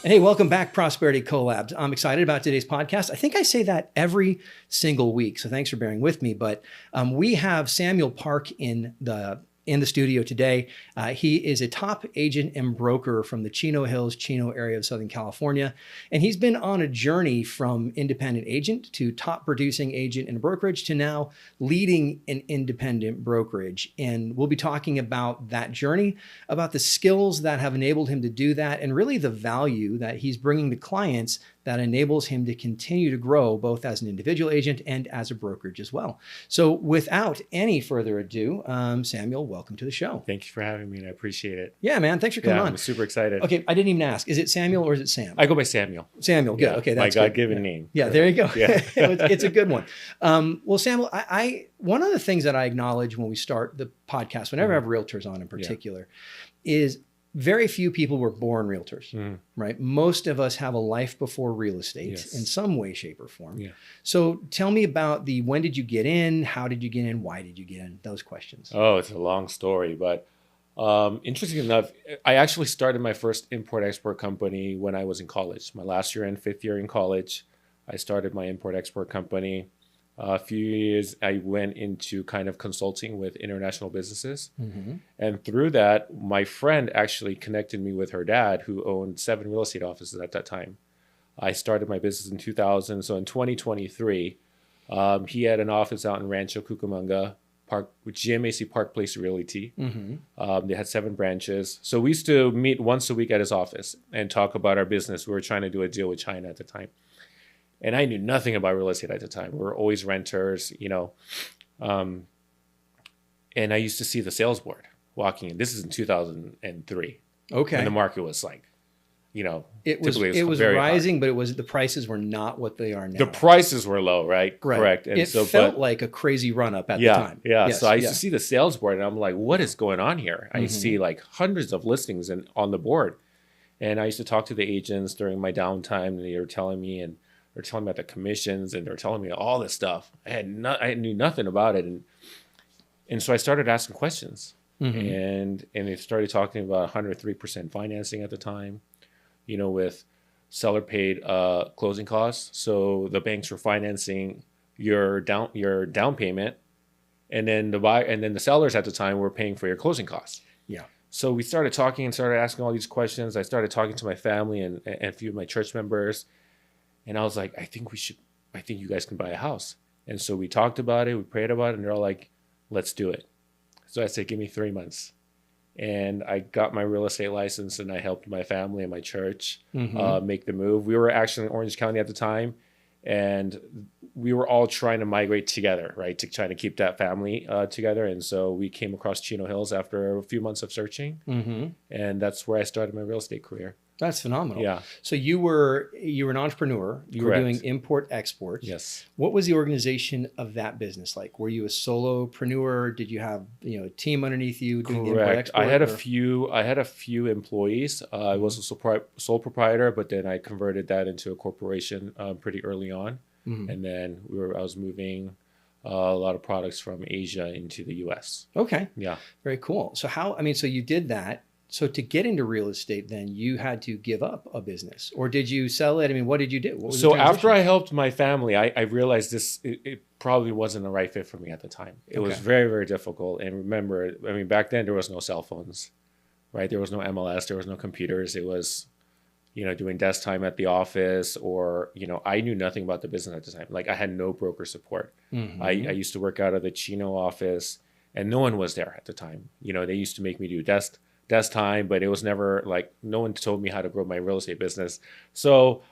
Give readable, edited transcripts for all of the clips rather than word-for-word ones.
Hey, welcome back, Prosperity Collabs. I'm excited about today's podcast. I think I say that every single week, so thanks for bearing with me. But we have Samuel Park in the studio today. He is a top agent and broker from the Chino Hills, Chino area of Southern California. And he's been on a journey from independent agent to top producing agent in a brokerage to now leading an independent brokerage. And we'll be talking about that journey, about the skills that have enabled him to do that, and really the value that he's bringing to clients that enables him to continue to grow both as an individual agent and as a brokerage as well. So without any further ado, Samuel, welcome to the show. Thank you for having me, and I appreciate it. Yeah, man. Thanks for coming on. I'm super excited. Okay, I didn't even ask. Is it Samuel or is it Sam? I go by Samuel. Samuel, good. Yeah, Okay, that's my God-given name. Yeah, there you go. Yeah. It's a good one. Well, Samuel, I one of the things that I acknowledge when we start the podcast, whenever I have realtors on in particular, is very few people were born realtors, right? Most of us have a life before real estate in some way, shape, or form. Yeah. So tell me about when did you get in? How did you get in? Why did you get in? Those questions. Oh, it's a long story, but interesting enough, I actually started my first import-export company when I was in college. My last year and fifth year in college, I started my import-export company. A few years, I went into kind of consulting with international businesses. And through that, my friend actually connected me with her dad, who owned 7 real estate offices at that time. I started my business in 2000. So in 2023, he had an office out in Rancho Cucamonga Park with GMAC Park Place Realty. They had 7 branches. So we used to meet once a week at his office and talk about our business. We were trying to do a deal with China at the time. And I knew nothing about real estate at the time. We were always renters, and I used to see the sales board walking in. This is in 2003. Okay. And the market was like, it was rising, hard. But the prices were not what they are now. The prices were low, right? Correct. And it felt like a crazy run up at the time. Yeah. Yes, so I used to see the sales board and I'm like, what is going on here? I see like hundreds of listings on the board. And I used to talk to the agents during my downtime and they were telling me they're telling me about the commissions and they're telling me all this stuff. I knew nothing about it. And so I started asking questions and they started talking about 103% financing at the time, with seller paid closing costs. So the banks were financing your down payment and then the sellers at the time were paying for your closing costs. Yeah. So we started talking and started asking all these questions. I started talking to my family and a few of my church members. And I was like, I think you guys can buy a house. And so we talked about it, we prayed about it, and they're all like, let's do it. So I said, give me 3 months. And I got my real estate license and I helped my family and my church make the move. We were actually in Orange County at the time. And we were all trying to migrate together, right, to try to keep that family together. And so we came across Chino Hills after a few months of searching. And that's where I started my real estate career. That's phenomenal. Yeah. So you were an entrepreneur. You Correct. were doing import export. Yes. What was the organization of that business like? Were you a solopreneur? Did you have a team underneath you doing Correct. import export? I had a few employees. I was a sole proprietor, but then I converted that into a corporation pretty early on, and then I was moving a lot of products from Asia into the U.S. Okay. Yeah. Very cool. So so you did that. So to get into real estate, then you had to give up a business, or did you sell it? I mean, what did you do? What was so after I helped my family, I realized it probably wasn't the right fit for me at the time. It was very, very difficult. And remember, back then there was no cell phones, right? There was no MLS, there was no computers. It was, doing desk time at the office, or, I knew nothing about the business at the time. Like I had no broker support. I used to work out of the Chino office and no one was there at the time. They used to make me do desk time, but it was never like, no one told me how to grow my real estate business. So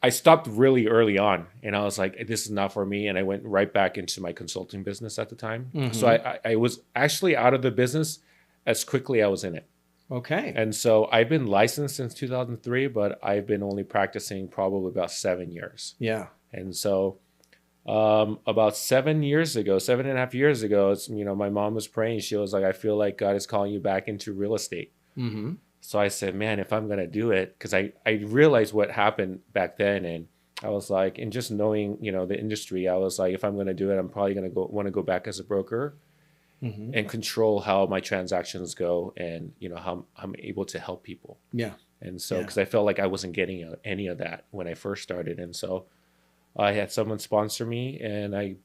I stopped really early on and I was like, this is not for me. And I went right back into my consulting business at the time. So I was actually out of the business as quickly as I was in it. Okay. And so I've been licensed since 2003, but I've been only practicing probably about 7 years. Yeah. And so about 7.5 years ago, my mom was praying. She was like, I feel like God is calling you back into real estate. So I said, man, if I'm going to do it, because I realized what happened back then. And I was like, and just knowing, the industry, I was like, if I'm going to do it, I'm probably going to want to go back as a broker. and control how my transactions go, and how I'm able to help people. Yeah. And so, because I felt like I wasn't getting any of that when I first started, and so I had someone sponsor me, and I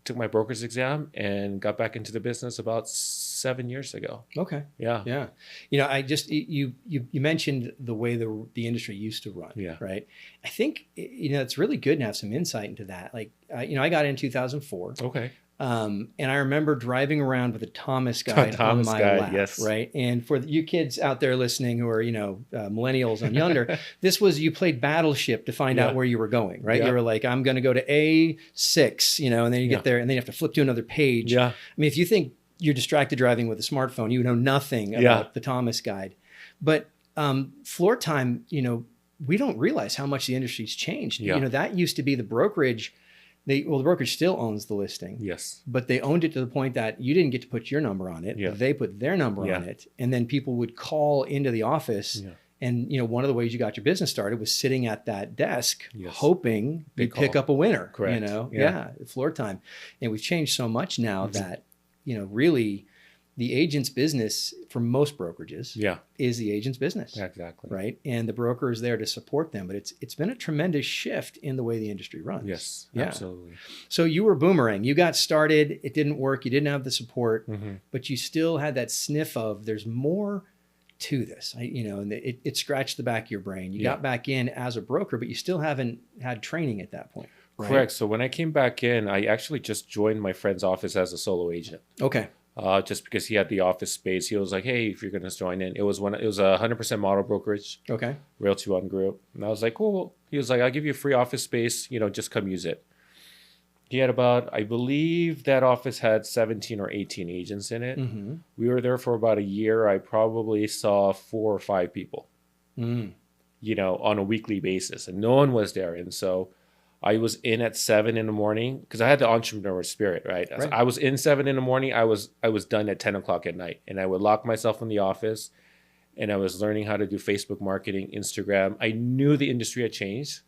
took my broker's exam and got back into the business about 7 years ago. Okay. Yeah. Yeah. I just, you mentioned the way the industry used to run. Yeah. Right. I think, it's really good to have some insight into that. Like, I got in 2004. Okay. And I remember driving around with a Thomas guide on my lap, yes. right? And for you kids out there listening who are, millennials and younger, this was, you played Battleship to find out where you were going, right? You were like, I'm going to go to A6, and then you get there and then you have to flip to another page. Yeah. I mean, if you think you're distracted driving with a smartphone, you know nothing about the Thomas guide. But floor time, we don't realize how much the industry's changed. Yeah. That used to be the brokerage. The brokerage still owns the listing. Yes. But they owned it to the point that you didn't get to put your number on it. Yeah. They put their number on it. And then people would call into the office. Yeah. And, one of the ways you got your business started was sitting at that desk, hoping you'd pick up a winner. Correct. Floor time. And we've changed so much now that, really the agent's business for most brokerages is the agent's business. Exactly. Right. And the broker is there to support them. But it's been a tremendous shift in the way the industry runs. Yes, absolutely. So you were boomerang. You got started. It didn't work. You didn't have the support, but you still had that sniff of there's more to this. And it scratched the back of your brain. You got back in as a broker, but you still haven't had training at that point. Right? Correct. So when I came back in, I actually just joined my friend's office as a solo agent. Okay. Just because he had the office space, he was like, "Hey, if you're going to join in," it was a 100% model brokerage. Okay. Realty One Group, and I was like, "Cool." He was like, "I'll give you a free office space. Just come use it." He had about, I believe, that office had 17 or 18 agents in it. We were there for about a year. I probably saw 4 or 5 people, on a weekly basis, and no one was there, and so I was in at 7 a.m. because I had the entrepreneur spirit, right? So I was in 7 a.m. I was done at 10 o'clock at night, and I would lock myself in the office, and I was learning how to do Facebook marketing, Instagram. I knew the industry had changed.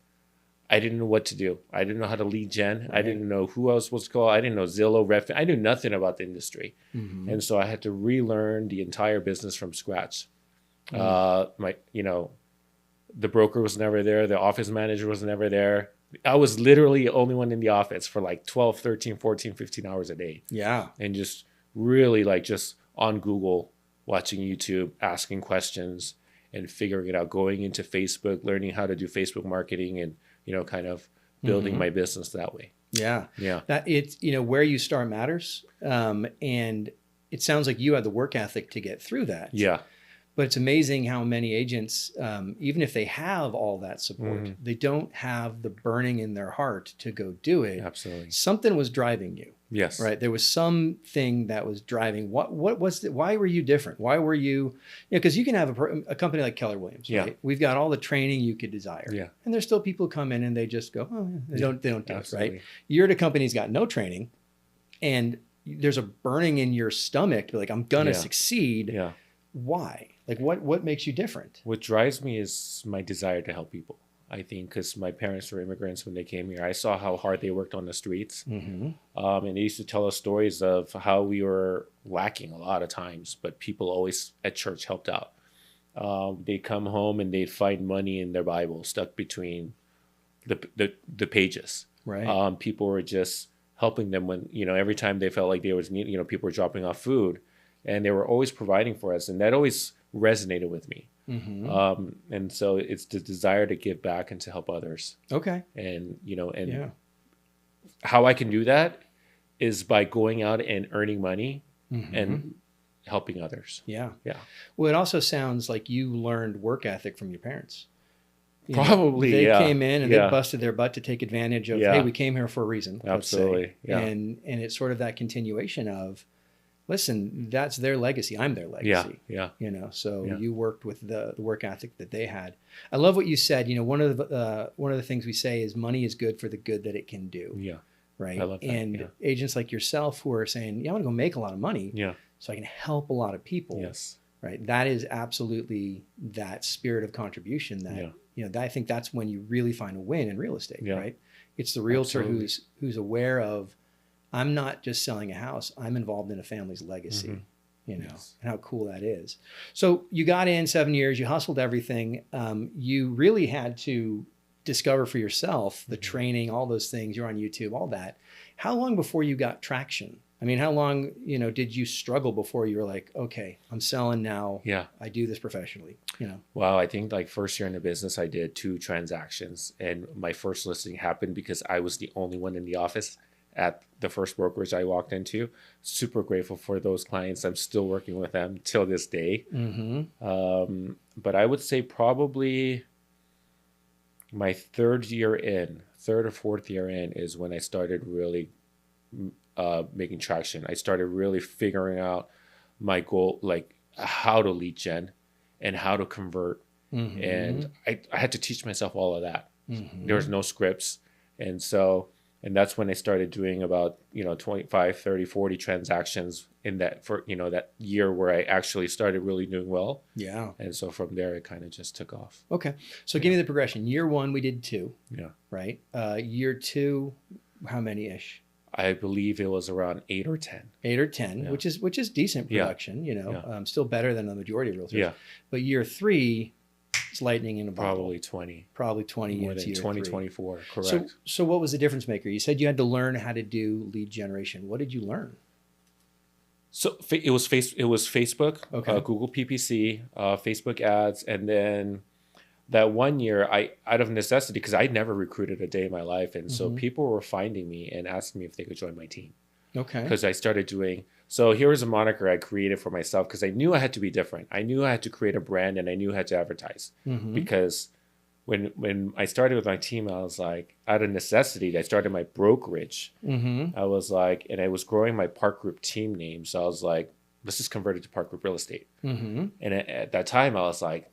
I didn't know what to do. I didn't know how to lead gen. Right. I didn't know who I was supposed to call. I didn't know Zillow, Redfin. I knew nothing about the industry, and so I had to relearn the entire business from scratch. The broker was never there. The office manager was never there. I was literally the only one in the office for like 12, 13, 14, 15 hours a day. Yeah. And just really just on Google, watching YouTube, asking questions and figuring it out, going into Facebook, learning how to do Facebook marketing and, kind of building my business that way. Yeah. Yeah. That it's, where you start matters. And it sounds like you had the work ethic to get through that. Yeah. But it's amazing how many agents, even if they have all that support, they don't have the burning in their heart to go do it. Absolutely. Something was driving you. Yes. Right. There was something that was driving. What was it? Why were you different? Why were you, because you can have a company like Keller Williams, right? We've got all the training you could desire. Yeah. And there's still people who come in and they just go, oh, yeah. They don't do it, right? You're at a company that's got no training and there's a burning in your stomach to be like, I'm going to succeed. Yeah. Why? Like what makes you different? What drives me is my desire to help people. I think because my parents were immigrants when they came here. I saw how hard they worked on the streets. And they used to tell us stories of how we were lacking a lot of times, but people always at church helped out. They'd come home and they'd find money in their Bible stuck between the pages. Right. People were just helping them when, every time they felt like they was need, people were dropping off food. And they were always providing for us. And that always resonated with me. And so it's the desire to give back and to help others. Okay. And, how I can do that is by going out and earning money and helping others. Yeah. Yeah. Well, it also sounds like you learned work ethic from your parents. Probably, they came in and they busted their butt to take advantage of, hey, we came here for a reason. Absolutely. Yeah. And it's sort of that continuation of, listen, that's their legacy. I'm their legacy. Yeah. So you worked with the work ethic that they had. I love what you said. One of the things we say is money is good for the good that it can do. Yeah. Right. I love that. And agents like yourself who are saying, I want to go make a lot of money. Yeah. So I can help a lot of people. Yes. Right. That is absolutely that spirit of contribution that, I think that's when you really find a win in real estate. Yeah. Right. It's the realtor who's aware of I'm not just selling a house. I'm involved in a family's legacy, you know, Yes. and how cool that is. So you got in 7 years, you hustled everything. You really had to discover for yourself the training, all those things. You're on YouTube, all that. How long before you got traction? I mean, how long, you know, did you struggle before you were like, okay, I'm selling now. Yeah. I do this professionally, you know? Well, I think like first year in the business, I did 2 transactions, and my first listing happened because I was the only one in the office at the first brokerage I walked into. Super grateful for those clients. I'm still working with them till this day. But I would say probably my third or fourth year in is when I started really making traction. I started really figuring out my goal, like how to lead gen and how to convert. And I had to teach myself all of that. There was no scripts. And that's when I started doing about, 25, 30, 40 transactions in that that year where I actually started really doing well. Yeah. And so from there, it kind of just took off. Okay. So give me the progression. Year 1, we did 2. Yeah. Right. Year 2, how many-ish? I believe it was around 8 or 10. 8 or 10, Yeah. which is decent production, still better than the majority of realtors. Yeah. But year 3, it's lightning in a bottle. Probably 20. Probably 20 More units than year 20, 3. 24. Correct. So what was the difference maker? You said you had to learn how to do lead generation. What did you learn? So it was Facebook, Okay. Google PPC, Facebook ads, and then that one year, I out of necessity, because I never recruited a day in my life, and so people were finding me and asking me if they could join my team Okay. because I started doing. So here was a moniker I created for myself because I knew I had to be different. I knew I had to create a brand, and I knew I had to advertise because when I started with my team, I was like, out of necessity, I started my brokerage. I was like, and I was growing my Park Group team name. So I was like, let's just convert it to Park Group Real Estate. And at that time, I was like,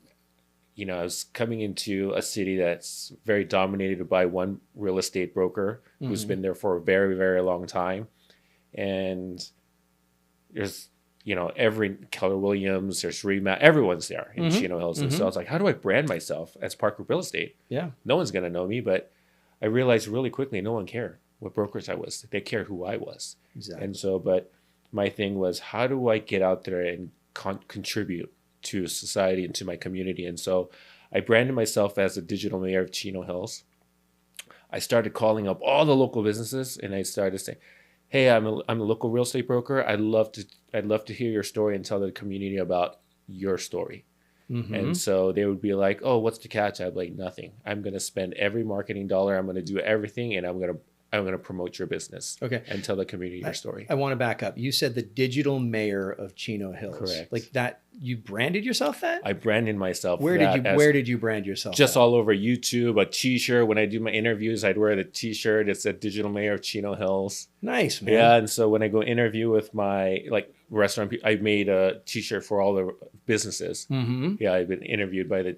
I was coming into a city that's very dominated by one real estate broker who's been there for a very, very long time. And there's, every Keller Williams, there's Remax, everyone's there in Chino Hills. And so I was like, how do I brand myself as Park Group Real Estate? Yeah. No one's going to know me, but I realized really quickly, no one cared what brokerage I was. They cared who I was. Exactly. And so, but my thing was, how do I get out there and contribute to society and to my community? And so I branded myself as a digital mayor of Chino Hills. I started calling up all the local businesses, and I started saying, hey, I'm a local real estate broker. I'd love to hear your story and tell the community about your story. And so they would be like, oh, what's the catch? I'd be like, nothing. I'm going to spend every marketing dollar. I'm going to do everything, and I'm going to promote your business. Okay. And tell the community your story. I want to back up. You said the digital mayor of Chino Hills. Correct. Like that, you branded yourself that? I branded myself. Where did you brand yourself? Just that? all over YouTube, a T-shirt. When I do my interviews, I'd wear the T-shirt. It said Digital Mayor of Chino Hills. Nice, man. Yeah, and so when I go interview with my restaurant, I made a T-shirt for all the businesses. Yeah, I've been interviewed by the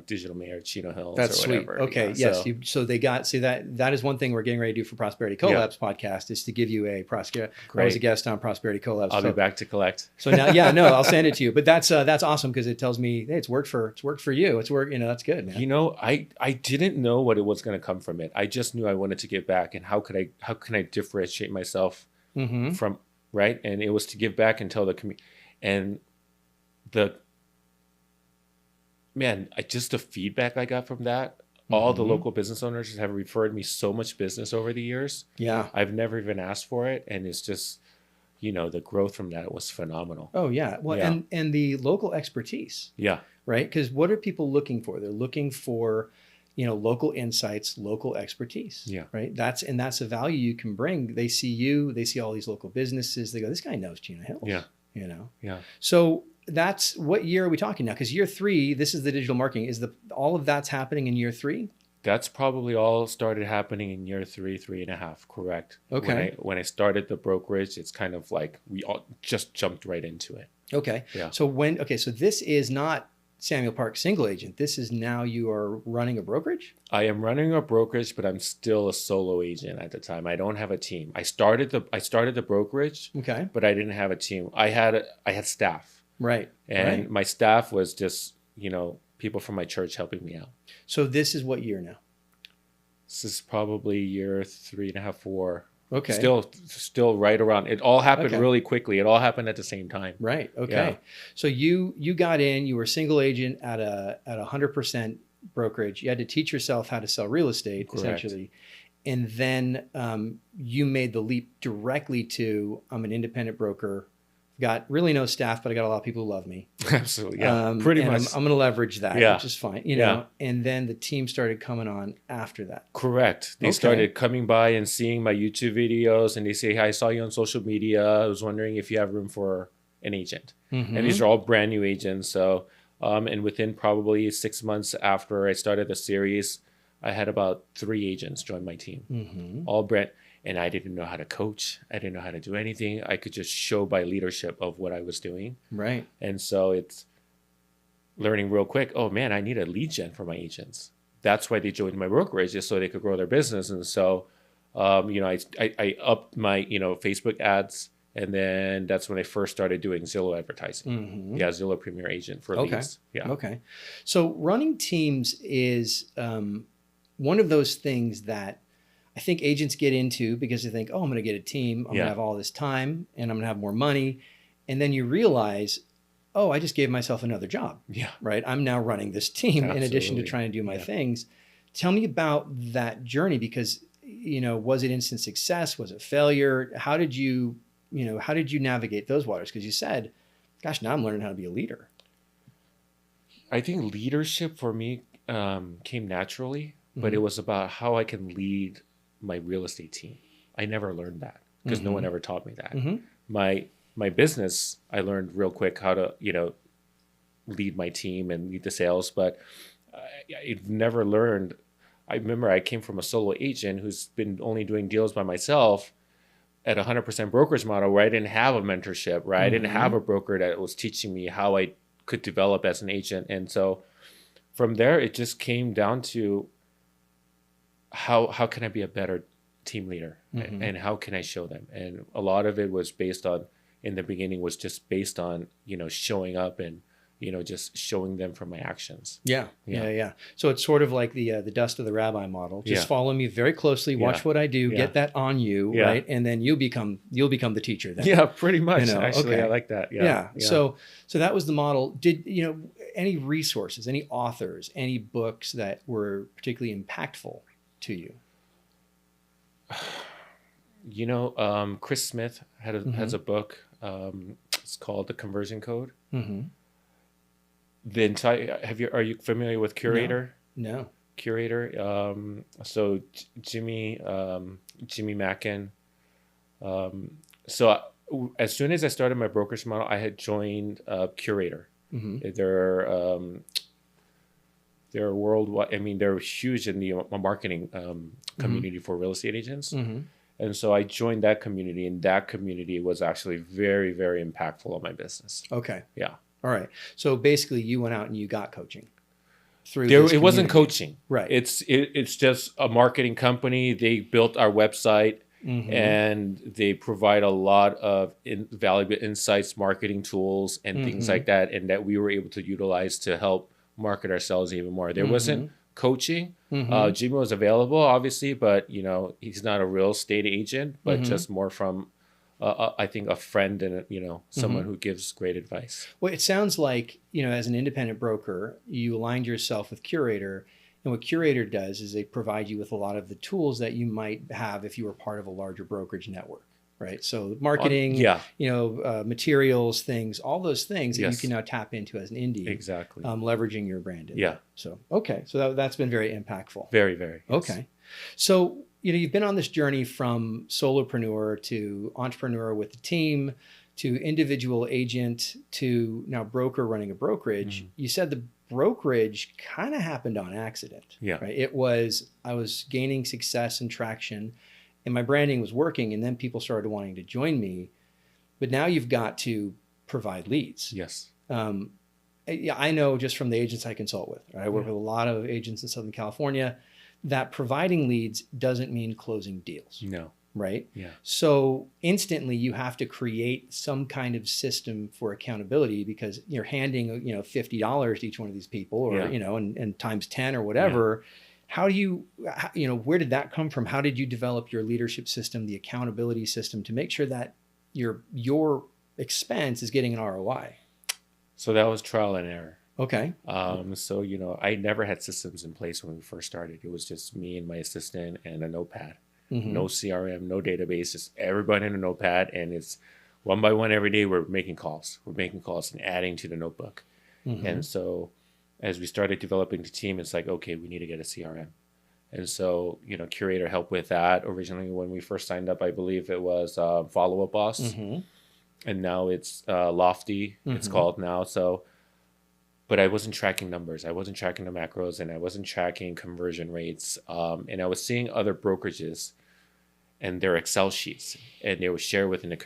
Digital Mayor of Chino Hills. That's or whatever. sweet. Okay, Yeah, yes. So they got that is one thing we're getting ready to do for Prosperity Collabs podcast is to give you a Prosperity. I was a guest on Prosperity Collabs. I'll be back to collect. So now, I'll send it to you. But that's awesome because it tells me, hey, it's worked for you. It's worked. That's good, man. I didn't know what it was going to come from it. I just knew I wanted to give back, and how can I differentiate myself from right? And it was to give back and tell the community, and the feedback I got from that. All the local business owners have referred me so much business over the years. Yeah, I've never even asked for it, and it's just, the growth from that was phenomenal. Oh yeah, well, Yeah. And the local expertise. Yeah. Right, because what are people looking for? They're looking for, local insights, local expertise. Yeah. Right. That's a value you can bring. They see you. They see all these local businesses. They go, this guy knows Chino Hills. Yeah. Yeah. So that's what year are we talking now? Because year 3, this is the digital marketing. All of that's happening in year 3? that's probably all started happening in year 3.5. Correct. Okay. When I started the brokerage, it's kind of like we all just jumped right into it. Okay. Yeah. So so this is not Samuel Park single agent. This is now you are running a brokerage? I am running a brokerage, but I'm still a solo agent at the time. I don't have a team. I started the brokerage, Okay. but I didn't have a team. I had staff. Right. And right. my staff was just, people from my church helping me out. So this is what year now? This is probably year 3.5, 4 Okay. Still right around. It all happened Okay. really quickly. It all happened at the same time. Right. Okay. Yeah. So you got in, you were a single agent at a 100% brokerage. You had to teach yourself how to sell real estate, Correct. essentially. And then you made the leap directly to, I'm an independent broker, got really no staff, but I got a lot of people who love me. Absolutely. Yeah. Pretty and much. I'm going to leverage that, Yeah. which is fine, Yeah. know. And then the team started coming on after that. Correct. They Okay. started coming by and seeing my YouTube videos, and they say, "Hey, I saw you on social media. I was wondering if you have room for an agent." Mhm. And these are all brand new agents. So, and within probably 6 months after I started the series, I had about 3 agents join my team, Mhm. all brand. And I didn't know how to coach. I didn't know how to do anything. I could just show by leadership of what I was doing. Right. And so it's learning real quick. Oh man, I need a lead gen for my agents. That's why they joined my brokerage, just so they could grow their business. And so, I upped my, Facebook ads. And then that's when I first started doing Zillow advertising. Mhm. Yeah, Zillow Premier Agent for Okay. leads. Yeah. Okay. So running teams is one of those things that I think agents get into because they think, oh, I'm going to get a team. I'm going Yeah. to have all this time and I'm going to have more money. And then you realize, oh, I just gave myself another job, Yeah. right? I'm now running this team in addition to Absolutely. trying to do my Yeah. things. Tell me about that journey because, was it instant success? Was it failure? How did you navigate those waters? Because you said, gosh, now I'm learning how to be a leader. I think leadership for me came naturally, but it was about how I can lead my real estate team. I never learned that because no one ever taught me that. Mhm. My business, I learned real quick how to, lead my team and lead the sales, but I've never learned. I remember I came from a solo agent who's been only doing deals by myself at 100% brokerage model where I didn't have a mentorship, right? I didn't have a broker that was teaching me how I could develop as an agent. And so from there, it just came down to how can I be a better team leader and how can I show them? And a lot of it was based on, in the beginning, was just based on, showing up and, just showing them from my actions. Yeah. So it's sort of like the dust of the rabbi model. Just Yeah. follow me very closely, watch Yeah. what I do, Yeah. get that on you, Yeah. right? And then you'll become the teacher then. Yeah, pretty much. Actually, okay. I like that. Yeah. So that was the model. Did any resources, any authors, any books that were particularly impactful to you? Chris Smith has a book. It's called The Conversion Code. Mm-hmm. The entire are you familiar with Curator? No. Curator. So Jimmy Mackin. So as soon as I started my brokerage model, I had joined Curator. Mm-hmm. They're worldwide. I mean, they're huge in the marketing community for real estate agents. Mm-hmm. And so I joined that community, and that community was actually very, very impactful on my business. Okay. Yeah. All right. So basically, you went out and you got coaching through. It wasn't coaching. Right. It's just a marketing company. They built our website, and they provide a lot of valuable insights, marketing tools, and things like that, and that we were able to utilize to help market ourselves even more. There wasn't coaching. Jimmy was available, obviously, but he's not a real estate agent, but just more from I think a friend and someone who gives great advice. Well, it sounds like as an independent broker, you aligned yourself with Curator, and what Curator does is they provide you with a lot of the tools that you might have if you were part of a larger brokerage network, right? So marketing, materials, things, all those things that you can now tap into as an indie, exactly, leveraging your brand. Yeah. So okay, so that's been very impactful. Very, very. Yes. Okay, so you've been on this journey from solopreneur to entrepreneur with the team to individual agent to now broker running a brokerage. You said the brokerage kind of happened on accident. Yeah. Right. I was gaining success and traction and my branding was working, and then people started wanting to join me. But now you've got to provide leads. Yes. I know just from the agents I consult with, right? I work with a lot of agents in Southern California, that providing leads doesn't mean closing deals. No. Right? Yeah. So instantly you have to create some kind of system for accountability because you're handing, $50 to each one of these people or, and times 10 or whatever. How do you, where did that come from? How did you develop your leadership system, the accountability system to make sure that your expense is getting an ROI? So that was trial and error. Okay. So, I never had systems in place when we first started. It was just me and my assistant and a notepad. No CRM, no database, just everybody in a notepad. And it's one by one every day we're making calls. We're making calls and adding to the notebook. And so as we started developing the team, it's like, okay, we need to get a CRM. And so, Curator helped with that. Originally, when we first signed up, I believe it was Follow Up Boss. And now it's Lofty, it's called now. So, but I wasn't tracking numbers. I wasn't tracking the macros, and I wasn't tracking conversion rates. And I was seeing other brokerages and their Excel sheets, and they would share within the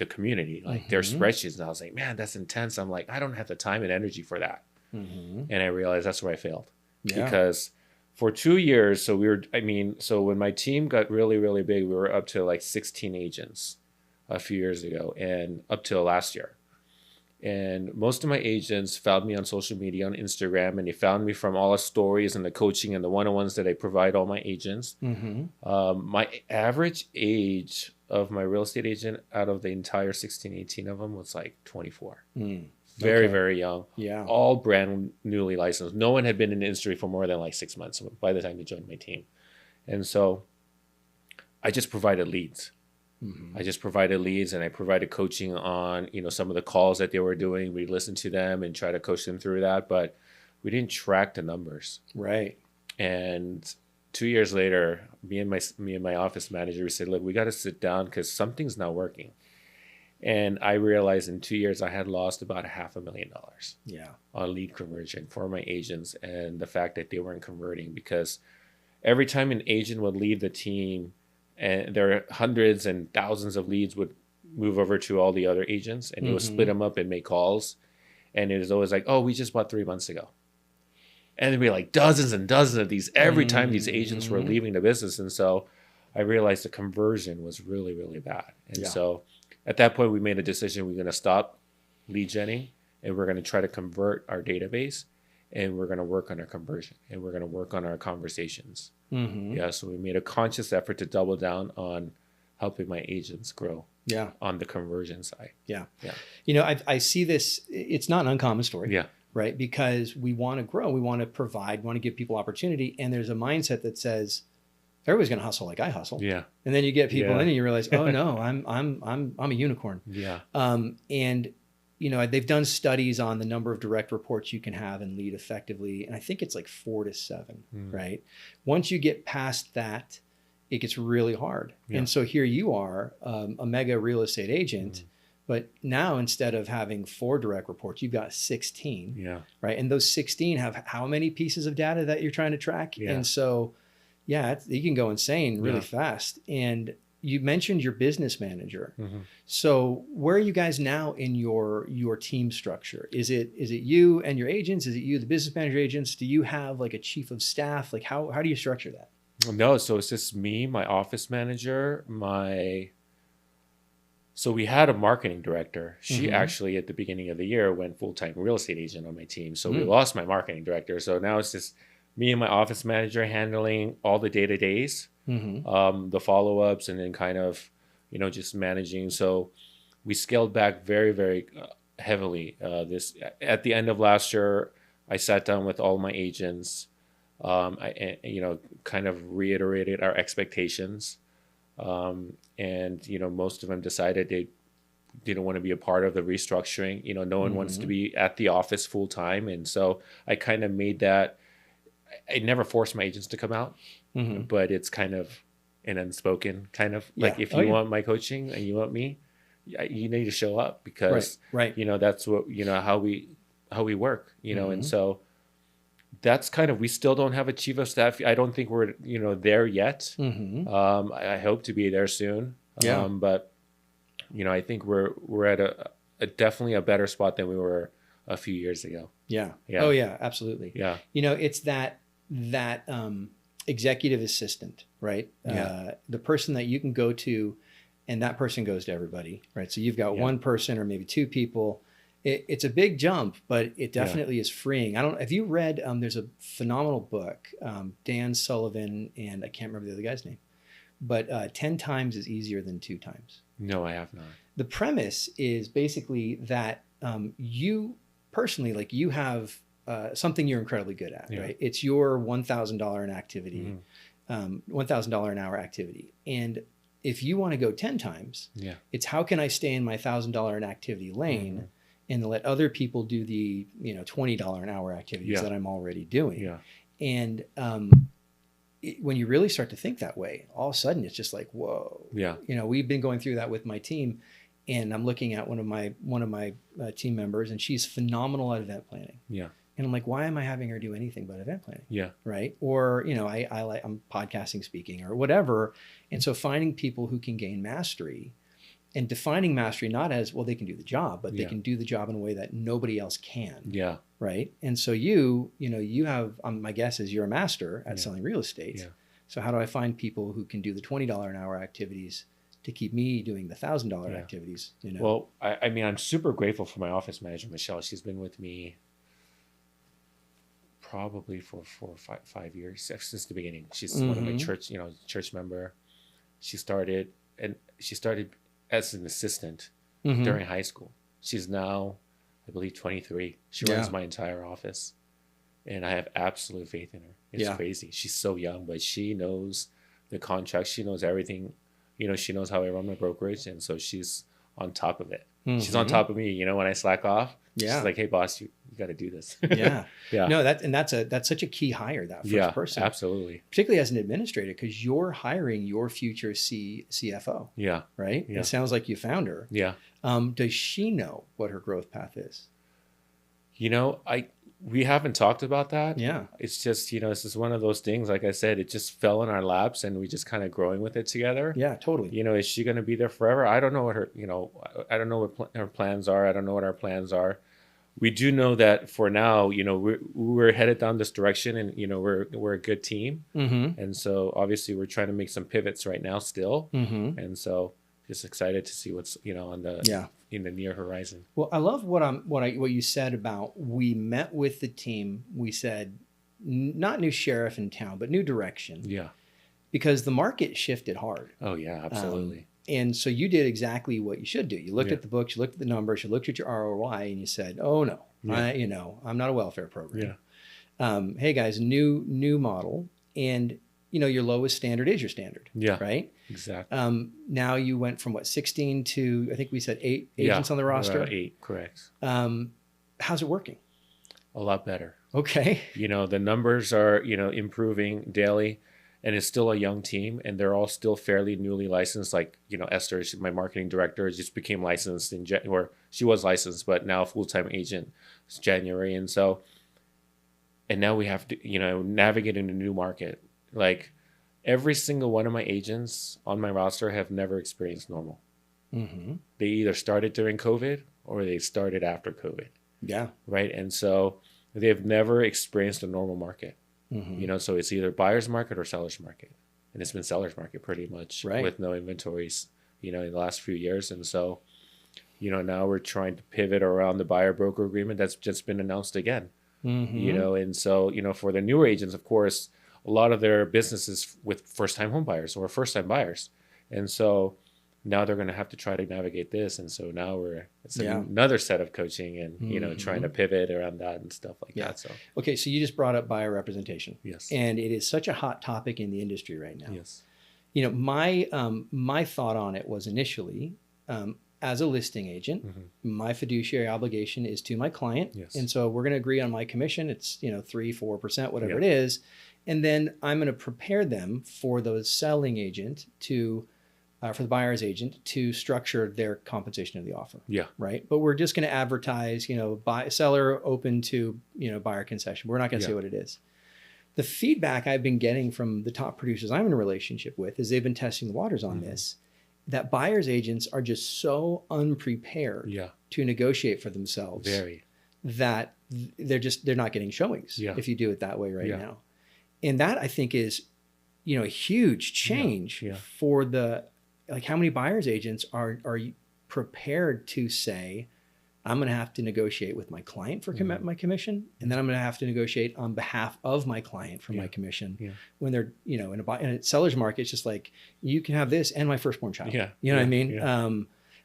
community, like their spreadsheets. And I was like, man, that's intense. I'm like, I don't have the time and energy for that. And I realized that's where I failed. Because for 2 years, so when my team got really, really big, we were up to like 16 agents a few years ago and up till last year. And most of my agents found me on social media, on Instagram, and they found me from all the stories and the coaching and the one-on-ones that I provide all my agents. My average age of my real estate agent out of the entire 16, 18 of them was like 24. Very, very young. Yeah. All brand newly licensed. No one had been in the industry for more than like 6 months by the time they joined my team. And so I just provided leads. I just provided leads, and I provided coaching on, some of the calls that they were doing. We listened to them and try to coach them through that, but we didn't track the numbers. Right. And 2 years later, me and my office manager, we said, look, we got to sit down because something's not working. And I realized in 2 years, I had lost about $500,000 on lead conversion for my agents, and the fact that they weren't converting, because every time an agent would leave the team, and there are hundreds and thousands of leads would move over to all the other agents, and they would split them up and make calls. And it was always like, oh, we just bought 3 months ago. And there'd be like dozens and dozens of these every time these agents were leaving the business. And so I realized the conversion was really, really bad. And so at that point, we made a decision. We're going to stop lead genning, and we're going to try to convert our database, and we're going to work on our conversion, and we're going to work on our conversations. So we made a conscious effort to double down on helping my agents grow on the conversion side. I see this. It's not an uncommon story. Right? Because we want to grow, we want to provide, we want to give people opportunity. And there's a mindset that says, everybody's going to hustle like I hustle. And then you get people in and you realize, oh no, I'm a unicorn. And they've done studies on the number of direct reports you can have and lead effectively. And I think it's like 4 to 7, right? Once you get past that, it gets really hard. And so here you are, a mega real estate agent, but now instead of having 4 direct reports, you've got 16, right? And those 16 have how many pieces of data that you're trying to track? And so, you can go insane really fast. And you mentioned your business manager. So where are you guys now in your team structure? Is it you and your agents? Is it you, the business manager agents? Do you have like a chief of staff? Like how do you structure that? No, so it's just me, my office manager, so we had a marketing director. She actually at the beginning of the year went full-time real estate agent on my team. So we lost my marketing director. So now it's just me and my office manager handling all the day-to-days. The follow-ups, and then kind of, just managing. So we scaled back very, very heavily. At the end of last year, I sat down with all my agents. I kind of reiterated our expectations. And most of them decided they didn't want to be a part of the restructuring. No one wants to be at the office full time. And so I kind of made that. I never forced my agents to come out. But it's kind of an unspoken kind of like, if you want my coaching and you want me, you need to show up, because that's what how we work, and so that's kind of, we still don't have a chief of staff. I don't think we're there yet. I hope to be there soon. But I think we're at a definitely a better spot than we were a few years ago. Oh yeah, absolutely. It's that executive assistant, right? The person that you can go to, and that person goes to everybody, right? So you've got one person or maybe 2 people, It's a big jump, but it definitely is freeing. Have you read, there's a phenomenal book, Dan Sullivan, and I can't remember the other guy's name, but 10 times is easier than 2 times. No, I have not. The premise is basically that you personally, like you have something you're incredibly good at, right? It's your $1,000 an activity, $1,000 an hour activity. And if you want to go 10 times, it's how can I stay in my $1,000 an activity lane and let other people do the, $20 an hour activities that I'm already doing. Yeah. And when you really start to think that way, all of a sudden it's just like, whoa. Yeah. We've been going through that with my team, and I'm looking at one of my team members, and she's phenomenal at event planning. Yeah. And I'm like, why am I having her do anything but event planning? Yeah. Right. Or, I'm podcasting, speaking, or whatever. And so finding people who can gain mastery and defining mastery, not as, well, they can do the job, but they can do the job in a way that nobody else can. Yeah. Right. And so you have, my guess is you're a master at selling real estate. Yeah. So how do I find people who can do the $20 an hour activities to keep me doing the $1,000 activities? Well, I mean, I'm super grateful for my office manager, Michelle. She's been with me probably for 4 or 5 years since the beginning. She's one of my church member. She started as an assistant during high school. She's now, I believe, 23. She runs my entire office, and I have absolute faith in her. It's crazy. She's so young, but she knows the contracts. She knows everything. She knows how I run my brokerage, and so she's on top of it. She's on top of me. When I slack off, she's like, "Hey, boss, you got to do this." Yeah. No, that's such a key hire, that first person. Absolutely. Particularly as an administrator, because you're hiring your future CFO. Yeah. Right. Yeah. It sounds like you found her. Yeah. Does she know what her growth path is? We haven't talked about that. Yeah. It's just, it's just one of those things. Like I said, it just fell in our laps, and we just kind of growing with it together. Yeah, totally. Is she going to be there forever? I don't know what her, I don't know what her plans are. I don't know what our plans are. We do know that for now, we're headed down this direction, and, we're a good team. Mm-hmm. And so obviously we're trying to make some pivots right now still. Mm-hmm. And so just excited to see what's, in the near horizon. Well, I love what you said about, we met with the team. We said, not new sheriff in town, but new direction. Yeah. Because the market shifted hard. Oh yeah, absolutely. And so you did exactly what you should do. You looked at the books, you looked at the numbers, you looked at your ROI, and you said, oh no, I'm not a welfare program. Yeah. Hey guys, new model. And your lowest standard is your standard. Yeah. Right. Exactly. Now you went from 16 to, I think we said 8 agents on the roster. 8, correct. How's it working? A lot better. Okay. The numbers are, improving daily, and it's still a young team, and they're all still fairly newly licensed. Like, Esther, my marketing director, just became licensed or she was licensed, but now a full-time agent. It's January. And now we have to, navigate in a new market. Like, every single one of my agents on my roster have never experienced normal. Mm-hmm. They either started during COVID or they started after COVID. Yeah. Right. And so they've never experienced a normal market. Mm-hmm. So it's either buyer's market or seller's market. And it's been seller's market pretty much with no inventories, in the last few years. And so, now we're trying to pivot around the buyer broker agreement that's just been announced again. Mm-hmm. And so, for the newer agents, of course, a lot of their businesses with first-time home buyers or first-time buyers. And so now they're going to have to try to navigate this. And so now it's another set of coaching and, trying to pivot around that and stuff like that. So, okay. So you just brought up buyer representation. Yes. And it is such a hot topic in the industry right now. Yes. My thought on it was initially, as a listing agent, my fiduciary obligation is to my client. Yes. And so we're going to agree on my commission. It's, 3-4%, whatever it is. And then I'm going to prepare them for the selling agent for the buyer's agent to structure their compensation of the offer. Yeah. Right. But we're just going to advertise, seller open to, buyer concession. We're not going to say what it is. The feedback I've been getting from the top producers I'm in a relationship with is they've been testing the waters on this, that buyer's agents are just so unprepared to negotiate for themselves that they're not getting showings if you do it that way now. And that, I think, is, a huge change for how many buyer's agents are prepared to say, I'm going to have to negotiate with my client for my commission, and then I'm going to have to negotiate on behalf of my client for my commission. Yeah. When they're, in a seller's market, it's just like, you can have this and my firstborn child. Yeah. You know what I mean? Yeah.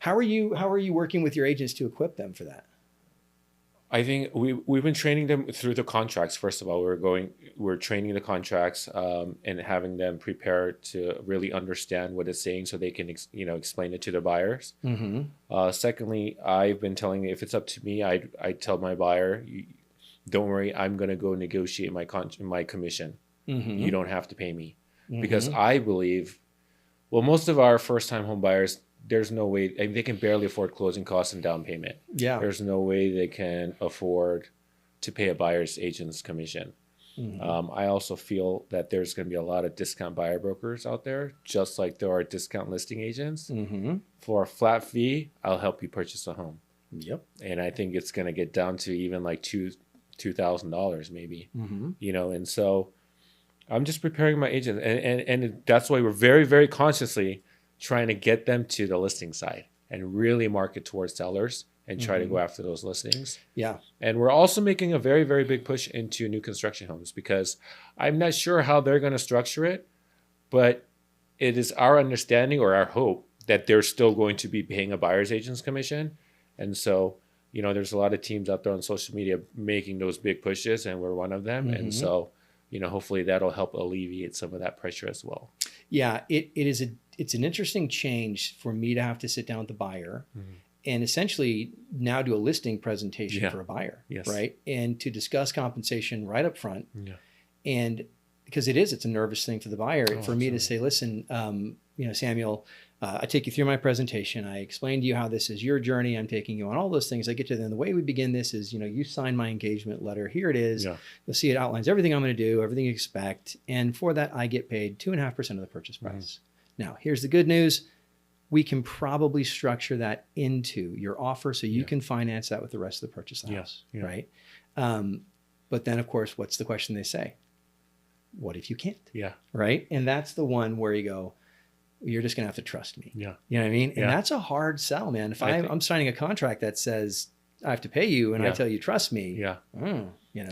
How are you working with your agents to equip them for that? I think we've been training them through the contracts. First of all, we're training the contracts and having them prepare to really understand what it's saying so they can explain it to the buyers. Mm-hmm. Secondly, I've been telling, if it's up to me, I tell my buyer, don't worry, I'm going to go negotiate my commission. Mm-hmm. You don't have to pay me. Mm-hmm. Because I believe, most of our first time home buyers, there's no way, they can barely afford closing costs and down payment. Yeah. There's no way they can afford to pay a buyer's agent's commission. Mm-hmm. I also feel that there's going to be a lot of discount buyer brokers out there, just like there are discount listing agents. Mm-hmm. For a flat fee, I'll help you purchase a home. Yep. And I think it's going to get down to even like $2,000 maybe, and so I'm just preparing my agent. And that's why we're very, very consciously trying to get them to the listing side and really market towards sellers and try to go after those listings. Yeah. And we're also making a very, very big push into new construction homes because I'm not sure how they're going to structure it, but it is our understanding or our hope that they're still going to be paying a buyer's agent's commission. And so, there's a lot of teams out there on social media making those big pushes, and we're one of them. Mm-hmm. And so, hopefully that'll help alleviate some of that pressure as well. Yeah, it's an interesting change for me to have to sit down with the buyer and essentially now do a listing presentation for a buyer, right? And to discuss compensation right up front. Yeah. And because it's a nervous thing for the buyer, for me to say, listen, Samuel, I take you through my presentation. I explain to you how this is your journey. I'm taking you on all those things. I get to them. The way we begin this is, you sign my engagement letter. Here it is. Yeah. You'll see it outlines everything I'm going to do, everything you expect. And for that, I get paid 2.5% of the purchase price. Now, here's the good news. We can probably structure that into your offer so you can finance that with the rest of the purchase of the house, right? But then, of course, what's the question they say? What if you can't? Yeah. Right? And that's the one where you go, you're just going to have to trust me. Yeah. You know what I mean? And that's a hard sell, man. If I'm signing a contract that says I have to pay you and I tell you, trust me. Yeah.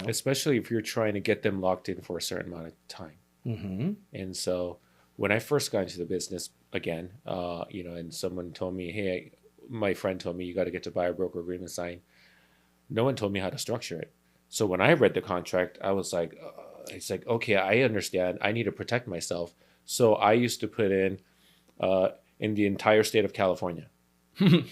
Especially if you're trying to get them locked in for a certain amount of time. Mm-hmm. And so when I first got into the business again, and someone told me, hey, my friend told me, you got to get the buyer broker agreement signed. No one told me how to structure it. So when I read the contract, I was like, it's like, okay, I understand. I need to protect myself. So I used to put in the entire state of California,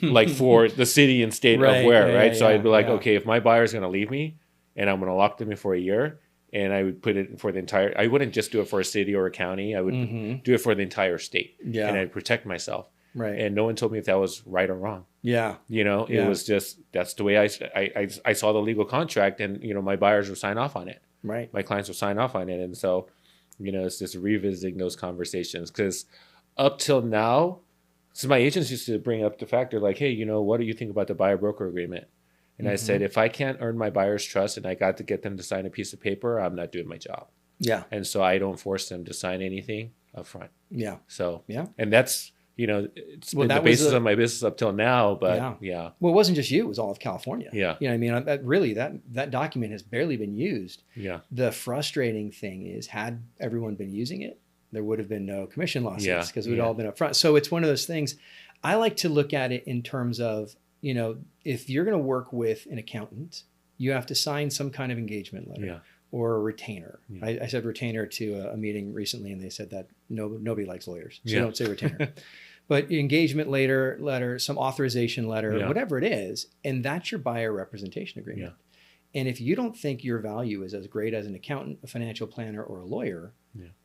like for the city and state of where, right? So I'd be like, okay, if my buyer's going to leave me and I'm going to lock them in for a year, and I would put it for the entire, I wouldn't just do it for a city or a county. I would do it for the entire state. Yeah. And I'd protect myself. Right. And no one told me if that was right or wrong. Yeah. It was just, that's the way I saw the legal contract, and, my buyers would sign off on it. Right. My clients would sign off on it. And so, it's just revisiting those conversations, because up till now, so my agents used to bring up the factor like, hey, what do you think about the buyer broker agreement? And I said, if I can't earn my buyer's trust and I got to get them to sign a piece of paper, I'm not doing my job. Yeah. And so I don't force them to sign anything up front. Yeah. So, and that's, it's been the basis of my business up till now, but yeah. Well, it wasn't just you, it was all of California. Yeah. That document has barely been used. Yeah. The frustrating thing is, had everyone been using it, there would have been no commission losses because we'd all been up front. So it's one of those things. I like to look at it in terms of, if you're going to work with an accountant, you have to sign some kind of engagement letter or a retainer. Yeah. I said retainer to a meeting recently, and they said that nobody likes lawyers, so don't say retainer. But engagement letter, some authorization letter, whatever it is, and that's your buyer representation agreement. Yeah. And if you don't think your value is as great as an accountant, a financial planner, or a lawyer,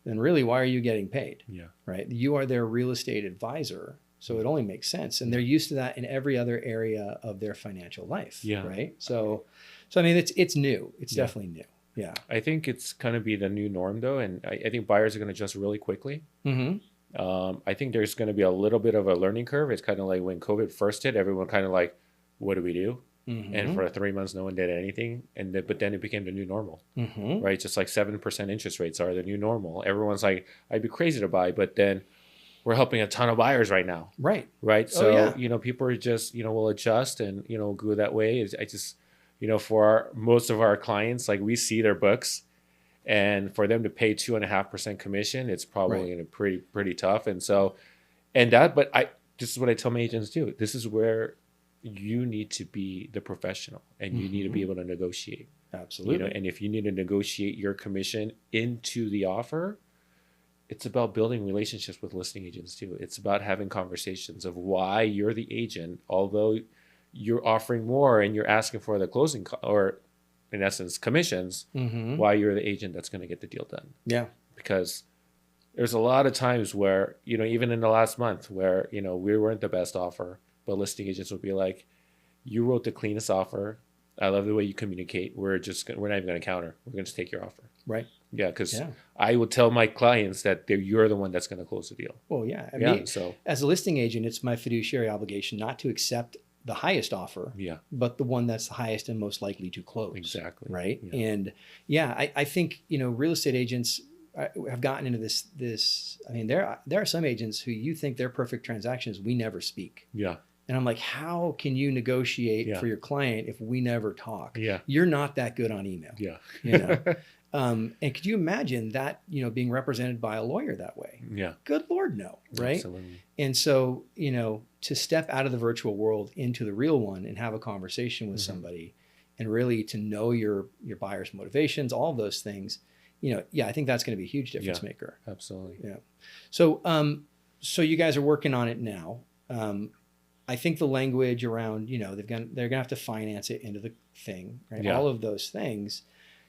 then really, why are you getting paid? Yeah. Right? You are their real estate advisor. So it only makes sense. And they're used to that in every other area of their financial life. Yeah. Right. So I mean, it's new. It's definitely new. Yeah. I think it's going to be the new norm, though. And I think buyers are going to adjust really quickly. Mm-hmm. I think there's going to be a little bit of a learning curve. It's kind of like when COVID first hit, everyone kind of like, what do we do? Mm-hmm. And for 3 months, no one did anything. But then it became the new normal, right? Just like 7% interest rates are the new normal. Everyone's like, I'd be crazy to buy. But then we're helping a ton of buyers right now. Right. Right. Oh, So, yeah. people are just, will adjust and, go that way. I just, for most of our clients, like we see their books, and for them to pay 2.5% commission, it's probably Right. going to pretty tough. And so, but this is what I tell my agents too. This is where you need to be the professional, and you need to be able to negotiate. Absolutely. And if you need to negotiate your commission into the offer, it's about building relationships with listing agents too. It's about having conversations of why you're the agent, although you're offering more and you're asking for the closing or in essence commissions, why you're the agent that's going to get the deal done. Yeah. Because there's a lot of times where, even in the last month where, we weren't the best offer, but listing agents would be like, you wrote the cleanest offer. I love the way you communicate. We're not even going to counter. We're going to take your offer. Right. Yeah. Because I will tell my clients that you're the one that's going to close the deal. Well, yeah. I Yeah. mean, So as a listing agent, it's my fiduciary obligation not to accept the highest offer, but the one that's the highest and most likely to close. Exactly. Right. Yeah. And I think, real estate agents have gotten into this. I mean, there are some agents who you think their perfect transactions, we never speak. Yeah. And I'm like, how can you negotiate for your client if we never talk? Yeah. You're not that good on email. Yeah. And could you imagine that, being represented by a lawyer that way? Yeah. Good Lord, no. Right. Absolutely. And so, to step out of the virtual world into the real one and have a conversation with somebody and really to know your buyer's motivations, all of those things, I think that's going to be a huge difference maker. Absolutely. Yeah. So, so you guys are working on it now. I think the language around, they're going to have to finance it into the thing, right? Yeah. All of those things.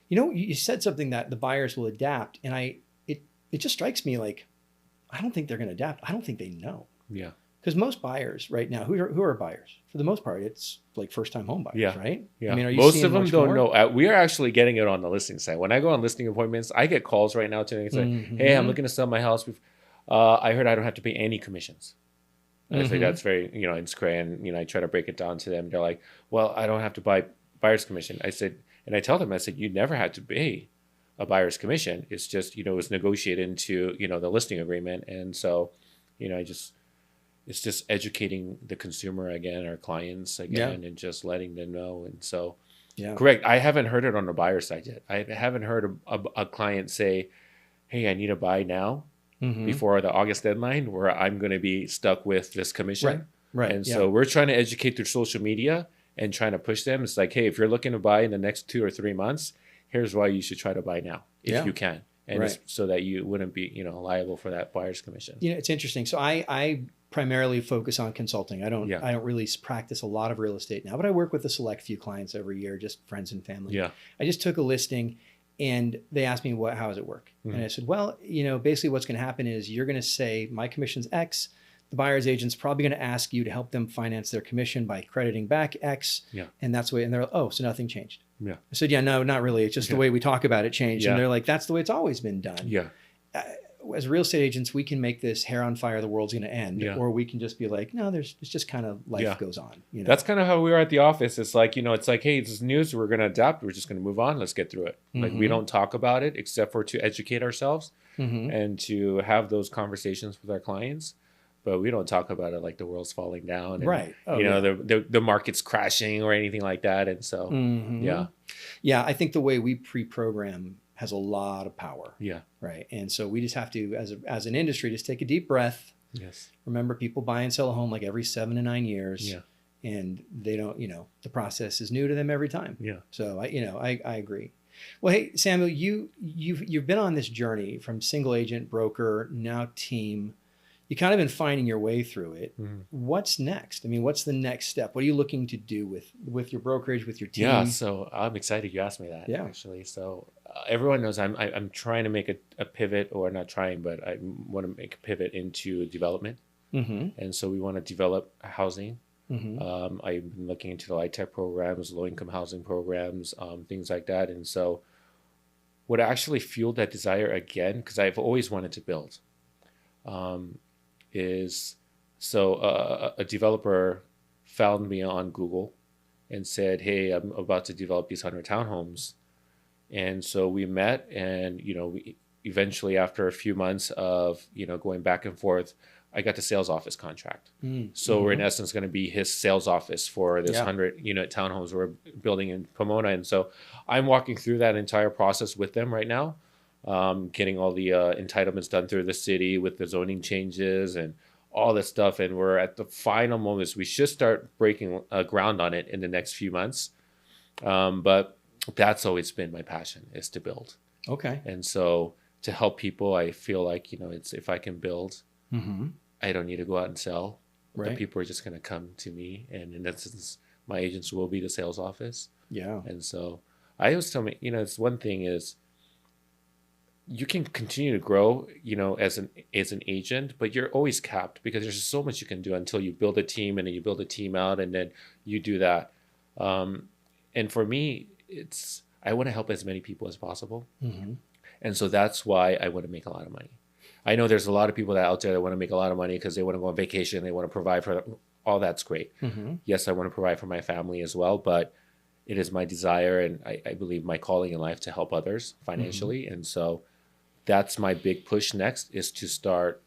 You said something that the buyers will adapt, and it just strikes me like, I don't think they're going to adapt. I don't think they know. Yeah. Because most buyers right now, who are buyers? For the most part, it's like first-time home buyers, right? Yeah. I mean, are you most seeing of them much don't more? know. We are actually getting it on the listing side. When I go on listing appointments, I get calls right now today saying, "Hey, I'm looking to sell my house. I heard I don't have to pay any commissions." And I say that's very, it's great. And, I try to break it down to them. They're like, well, I don't have to buy buyer's commission. I said, and I tell them, you never had to pay a buyer's commission. It's just, it's negotiated into, the listing agreement. And so, it's just educating the consumer again, our clients again, and just letting them know. And so, correct. I haven't heard it on the buyer side yet. I haven't heard a client say, hey, I need to buy now. Before the August deadline, where I'm going to be stuck with this commission. Right. And so we're trying to educate through social media and trying to push them. It's like, hey, if you're looking to buy in the next 2 or 3 months, here's why you should try to buy now if you can. And it's so that you wouldn't be, liable for that buyer's commission. It's interesting. So I primarily focus on consulting. I don't really practice a lot of real estate now, but I work with a select few clients every year, just friends and family. Yeah. I just took a listing. And they asked me, how does it work? And I said, well, basically what's going to happen is you're going to say my commission's X. The buyer's agent's probably going to ask you to help them finance their commission by crediting back X. Yeah. And that's the way. And they're like, so nothing changed. Yeah. I said, no, not really. It's just the way we talk about it changed. And they're like, that's the way it's always been done. Yeah. As real estate agents, we can make this hair on fire, the world's going to end. Or we can just be like, no, it's just kind of life goes on. That's kind of how we are at the office. It's like, it's like, hey, this is news. We're going to adapt. We're just going to move on. Let's get through it. Like we don't talk about it except for to educate ourselves and to have those conversations with our clients. But we don't talk about it like the world's falling down. And, the market's crashing or anything like that. And so, Yeah, I think the way we pre-program has a lot of power. Yeah. Right. And so we just have to, as an industry, just take a deep breath. Yes. Remember, people buy and sell a home like every 7 to 9 years. Yeah. And they don't, the process is new to them every time. Yeah. So I agree. Well, hey, Samuel, you've been on this journey from single agent, broker, now team. You kind of been finding your way through it. What's next? I mean, what's the next step? What are you looking to do with your brokerage, with your team? Yeah, so I'm excited you asked me that, actually. So everyone knows I'm trying to make a pivot, or not trying, but I want to make a pivot into development. And so we want to develop housing. I've been looking into the LIHTC programs, low-income housing programs, things like that. And so what actually fueled that desire again, because I've always wanted to build, is a developer found me on Google and said, hey, I'm about to develop these 100 townhomes. And so we met, and we eventually, after a few months of going back and forth, I got the sales office contract. So we're in essence going to be his sales office for this 100-unit townhomes we're building in Pomona. And so I'm walking through that entire process with them right now, getting all the entitlements done through the city with the zoning changes and all this stuff. And we're at the final moments. We should start breaking ground on it in the next few months. But that's always been my passion, is to build. Okay. And so to help people, I feel like, it's if I can build, I don't need to go out and sell. Right. The people are just going to come to me. And in essence, my agents will be the sales office. Yeah. And so I always tell me, it's one thing is you can continue to grow, as an agent, but you're always capped because there's just so much you can do until you build a team, and then you build a team out, and then you do that. And for me, I want to help as many people as possible. And so that's why I want to make a lot of money. I know there's a lot of people out there that want to make a lot of money because they want to go on vacation. They want to provide for all that's great. Yes, I want to provide for my family as well, but it is my desire, and I believe my calling in life, to help others financially. And so that's my big push next, is to start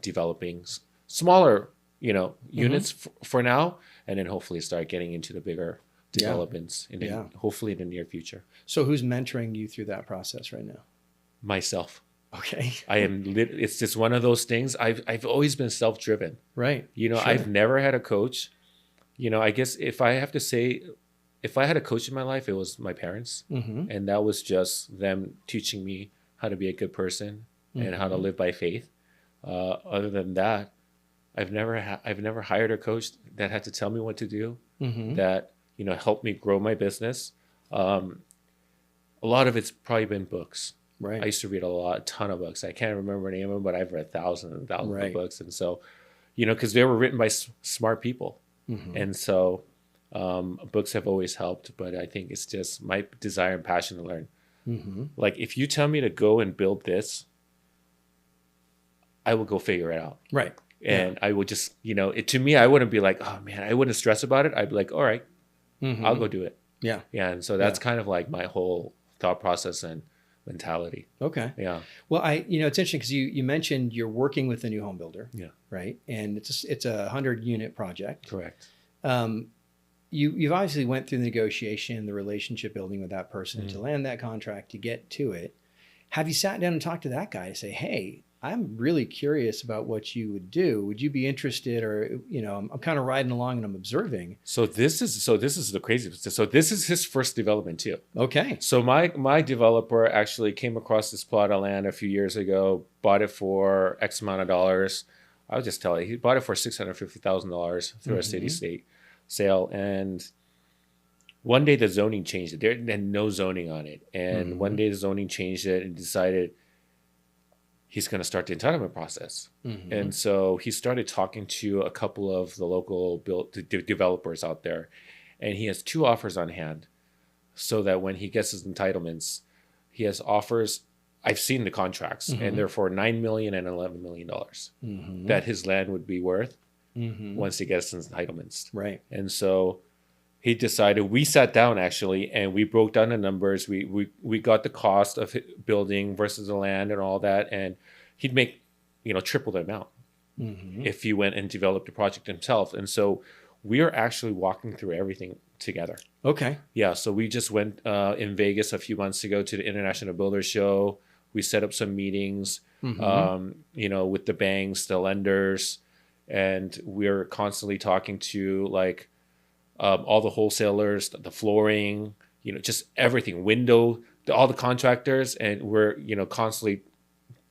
developing smaller, units for now, and then hopefully start getting into the bigger developments hopefully in the near future. So who's mentoring you through that process right now? Myself. Okay. I am it's just one of those things. I've always been self-driven. Right. Sure. I've never had a coach. I guess if I have to say, if I had a coach in my life, it was my parents. And that was just them teaching me how to be a good person and how to live by faith. Other than that, I've never hired a coach that had to tell me what to do, that, helped me grow my business. A lot of it's probably been books. Right. I used to read a ton of books. I can't remember any of them, but I've read thousands and thousands of books. And so, because they were written by smart people. And so books have always helped, but I think it's just my desire and passion to learn. Like, if you tell me to go and build this, I will go figure it out. Right. And I would just, to me, I wouldn't be like, oh man, I wouldn't stress about it. I'd be like, all right, I'll go do it. Yeah. Yeah. And so that's kind of like my whole thought process and mentality. Okay. Yeah. Well, it's interesting because you mentioned you're working with a new home builder. Yeah. Right. And it's a 100-unit project. Correct. You've obviously went through the negotiation, the relationship building with that person to land that contract, to get to it. Have you sat down and talked to that guy to say, hey, I'm really curious about what you would do. Would you be interested? Or, I'm kind of riding along and I'm observing. So this is the crazy. So this is his first development too. Okay. So my developer actually came across this plot of land a few years ago, bought it for X amount of dollars. I'll just tell you, he bought it for $650,000 through a city-state sale. And one day the zoning changed it. There had no zoning on it. And one day the zoning changed it and decided he's going to start the entitlement process. And so he started talking to a couple of the local developers out there. And he has 2 offers on hand, so that when he gets his entitlements, he has offers. I've seen the contracts, and they're for $9 million and $11 million that his land would be worth once he gets his entitlements. Right. And so he decided, we sat down actually, and we broke down the numbers. We got the cost of building versus the land and all that. And he'd make, triple the amount if he went and developed the project himself. And so we are actually walking through everything together. Okay. Yeah. So we just went in Vegas a few months ago to the International Builders Show. We set up some meetings, with the banks, the lenders, and we're constantly talking to all the wholesalers, the flooring, just everything, all the contractors. And we're, constantly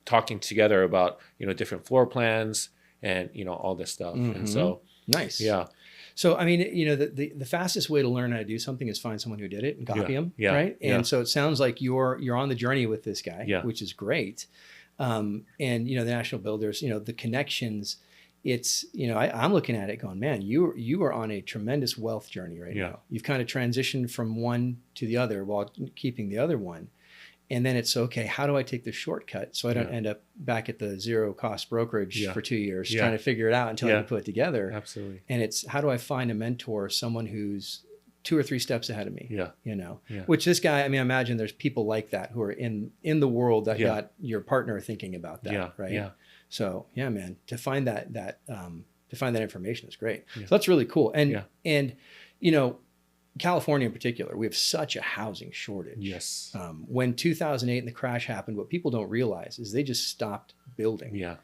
talking together about, different floor plans and, all this stuff. And so. Nice. Yeah. So, the fastest way to learn how to do something is find someone who did it and copy them. Yeah. Right. And so it sounds like you're on the journey with this guy, which is great. And, the national builders, the connections, it's, I'm looking at it going, man, you are on a tremendous wealth journey right now. You've kind of transitioned from one to the other while keeping the other one. And then it's, okay, how do I take the shortcut so I don't end up back at the zero cost brokerage for 2 years trying to figure it out until I can put it together. Absolutely. And it's, how do I find a mentor, someone who's 2 or 3 steps ahead of me? Which this guy, I imagine there's people like that who are in the world that got your partner thinking about that, right? Yeah. So yeah, man, to find that information is great. Yeah. So that's really cool. And Yeah. and you know, California in particular, we have such a housing shortage. Yes. When 2008 and the crash happened, what people don't realize is they just stopped building. Yeah.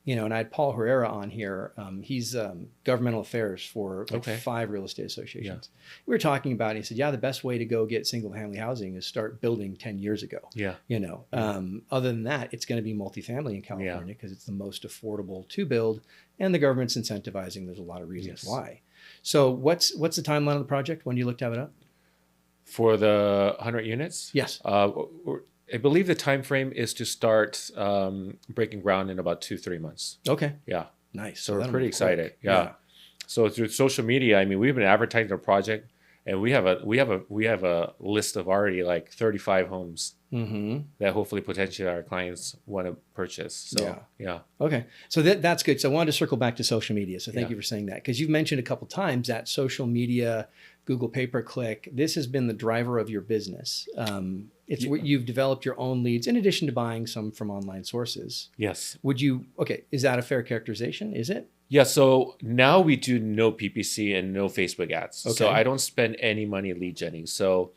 You know, and I had Paul Herrera on here. He's governmental affairs for like Okay. 5 real estate associations. We were talking about it. He said, yeah, the best way to go get single family housing is start building 10 years ago. Yeah. You know, other than that, it's going to be multifamily in California because it's the most affordable to build, and the government's incentivizing. There's a lot of reasons why. So what's the timeline of the project when you looked to have it up? For the 100 units? Yes. I believe the time frame is to start breaking ground in about 2-3 months. Okay. Yeah. Nice. So we're that'll pretty move quick. excited. Yeah. So through social media, I mean, we've been advertising our project, and we have a list of already like 35 homes that hopefully potentially our clients want to purchase. So yeah. Okay. So that's good. So I wanted to circle back to social media. So thank you for saying that, because you've mentioned a couple times that social media, Google pay-per-click, this has been the driver of your business. It's where you've developed your own leads in addition to buying some from online sources. Yes. Is that a fair characterization? Is it? Yeah. So now we do no PPC and no Facebook ads. Okay. So I don't spend any money lead genning. So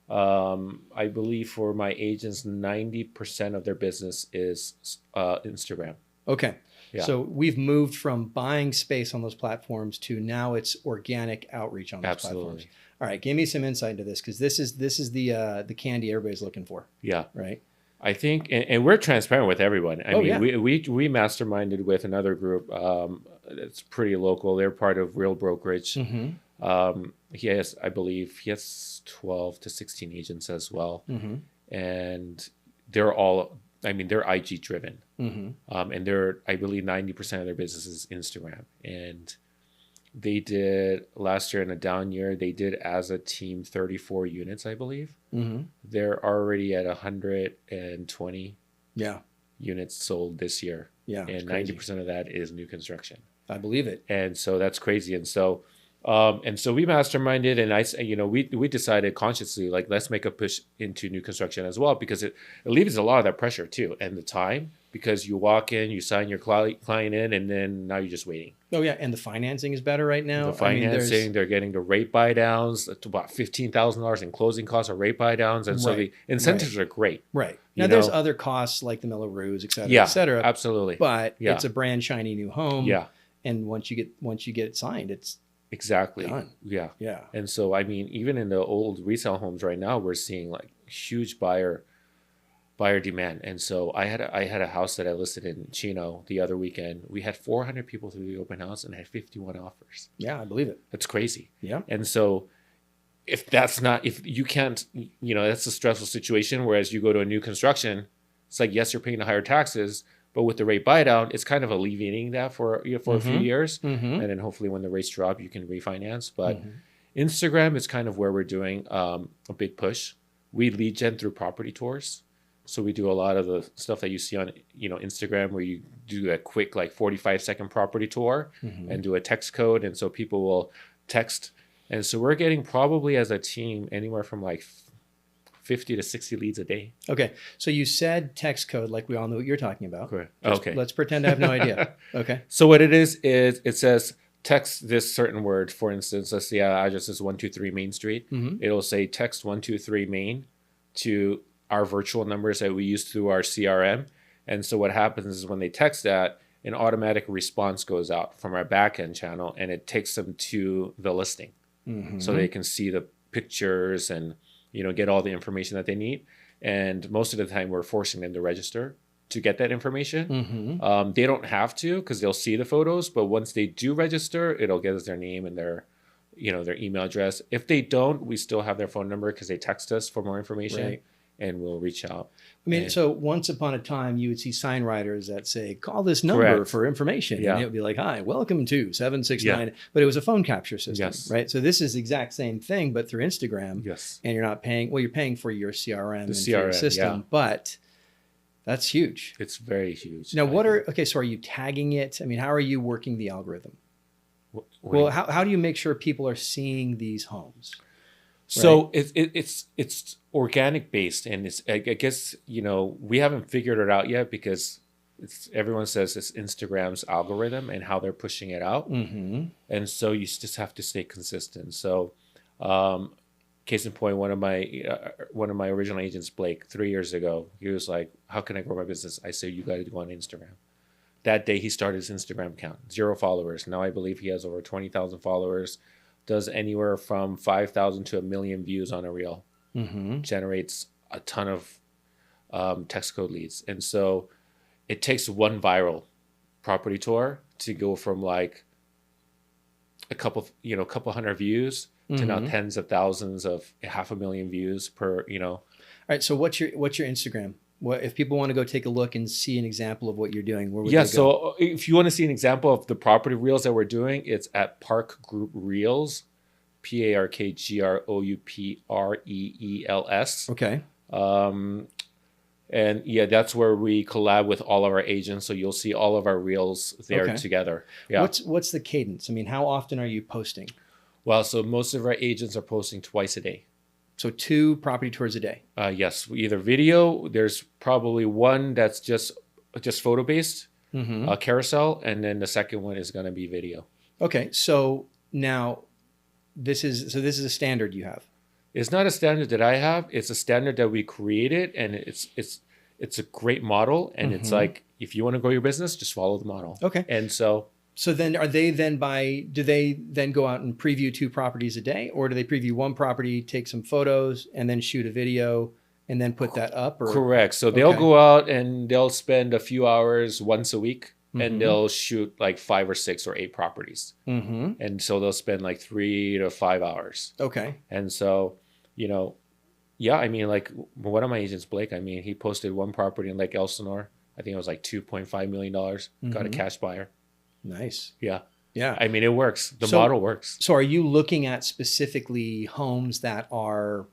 I believe for my agents, 90% of their business is Instagram. Okay. Yeah. So we've moved from buying space on those platforms to now it's organic outreach on those platforms. All right, give me some insight into this, because this is the candy everybody's looking for. Yeah. Right. I think, and we're transparent with everyone. I mean, yeah. we masterminded with another group. It's pretty local. They're part of Real Brokerage. I believe he has 12 to 16 agents as well. And they're all, I mean, they're IG driven. And I believe 90% of their business is Instagram. And they did last year, in a down year, they did as a team 34 units, I believe. They're already at 120 units sold this year. Yeah. And 90% of that is new construction. I believe it. And so that's crazy. And so we masterminded, and we decided consciously, like, let's make a push into new construction as well, because it alleviates a lot of that pressure too, and the time, because you walk in, you sign your client in, and then now you're just waiting. Oh yeah, and the financing is better right now. The financing, they're getting the rate buy downs to about $15,000 in closing costs or rate buy downs, and so the incentives are great. Right. Now there's other costs like the Miller Roos, et cetera, et cetera. Absolutely. But it's a brand shiny new home. Yeah. And once you get it signed, it's exactly done. Yeah. Yeah. And so, I mean, even in the old resale homes right now, we're seeing like huge buyer demand. And so I had a house that I listed in Chino the other weekend. We had 400 people through the open house and had 51 offers. Yeah, I believe it. That's crazy. Yeah. And so if you can't, that's a stressful situation. Whereas you go to a new construction, it's like, yes, you're paying the higher taxes, but with the rate buy down, it's kind of alleviating that for a few years. And then hopefully when the rates drop, you can refinance. But Instagram is kind of where we're doing a big push. We lead gen through property tours. So we do a lot of the stuff that you see on Instagram, where you do a quick, like, 45-second property tour and do a text code. And so people will text. And so we're getting, probably as a team, anywhere from like 50 to 60 leads a day. Okay. So you said text code, like we all know what you're talking about. Correct. Okay. Let's pretend I have no idea. Okay. So what it is it says text this certain word. For instance, let's see, our address is 123 Main Street. It'll say text 123 Main to our virtual numbers that we use through our CRM. And so what happens is when they text that, an automatic response goes out from our backend channel, and it takes them to the listing. So they can see the pictures and get all the information that they need. And most of the time we're forcing them to register to get that information. They don't have to, because they'll see the photos, but once they do register, it'll get us their name and their email address. If they don't, we still have their phone number, because they text us for more information. Right. And we'll reach out. I mean, so once upon a time, you would see sign writers that say, call this number for information. Yeah. And it would be like, hi, welcome to 769. But it was a phone capture system, right? So this is the exact same thing, but through Instagram. Yes. And you're not paying, you're paying for your CRM and for your system, but that's huge. It's very huge. Now, so are you tagging it? I mean, how are you working the algorithm? How do you make sure people are seeing these homes? So it's organic based, and I guess we haven't figured it out yet, because everyone says it's Instagram's algorithm and how they're pushing it out. And so you just have to stay consistent. So case in point, one of my original agents, Blake, 3 years ago, he was like, how can I grow my business? I said, you got to go on Instagram. That day he started his Instagram account, 0 followers. Now I believe he has over 20,000 followers, does anywhere from 5,000 to 1 million views on a reel, generates a ton of text code leads. And so it takes one viral property tour to go from like a couple hundred views to now tens of thousands of 500,000 views per, All right. So what's your Instagram? What if people want to go take a look and see an example of what you're doing? Where would they go? So if you want to see an example of the property reels that we're doing, it's at Park Group Reels, ParkGroupreels. Okay. And yeah, that's where we collab with all of our agents. So you'll see all of our reels there together. Yeah. What's the cadence? I mean, how often are you posting? Well, so most of our agents are posting twice a day. So 2 property tours a day. Yes, either video. There's probably one that's just photo based, carousel, and then the second one is going to be video. Okay. So now this is a standard you have. It's not a standard that I have. It's a standard that we created, and it's a great model. And it's like, if you want to grow your business, just follow the model. Okay. And so then do they then go out and preview 2 properties a day, or do they preview 1 property, take some photos, and then shoot a video and then put that up? Or? Correct. So they'll go out and they'll spend a few hours once a week, and they'll shoot like 5 or 6 or 8 properties. And so they'll spend like 3 to 5 hours. Okay. And so, yeah, I mean, like one of my agents, Blake, I mean, he posted 1 property in Lake Elsinore. I think it was like $2.5 million. Got a cash buyer. Nice. Yeah. Yeah. I mean, it works. The model works. So are you looking at specifically homes that are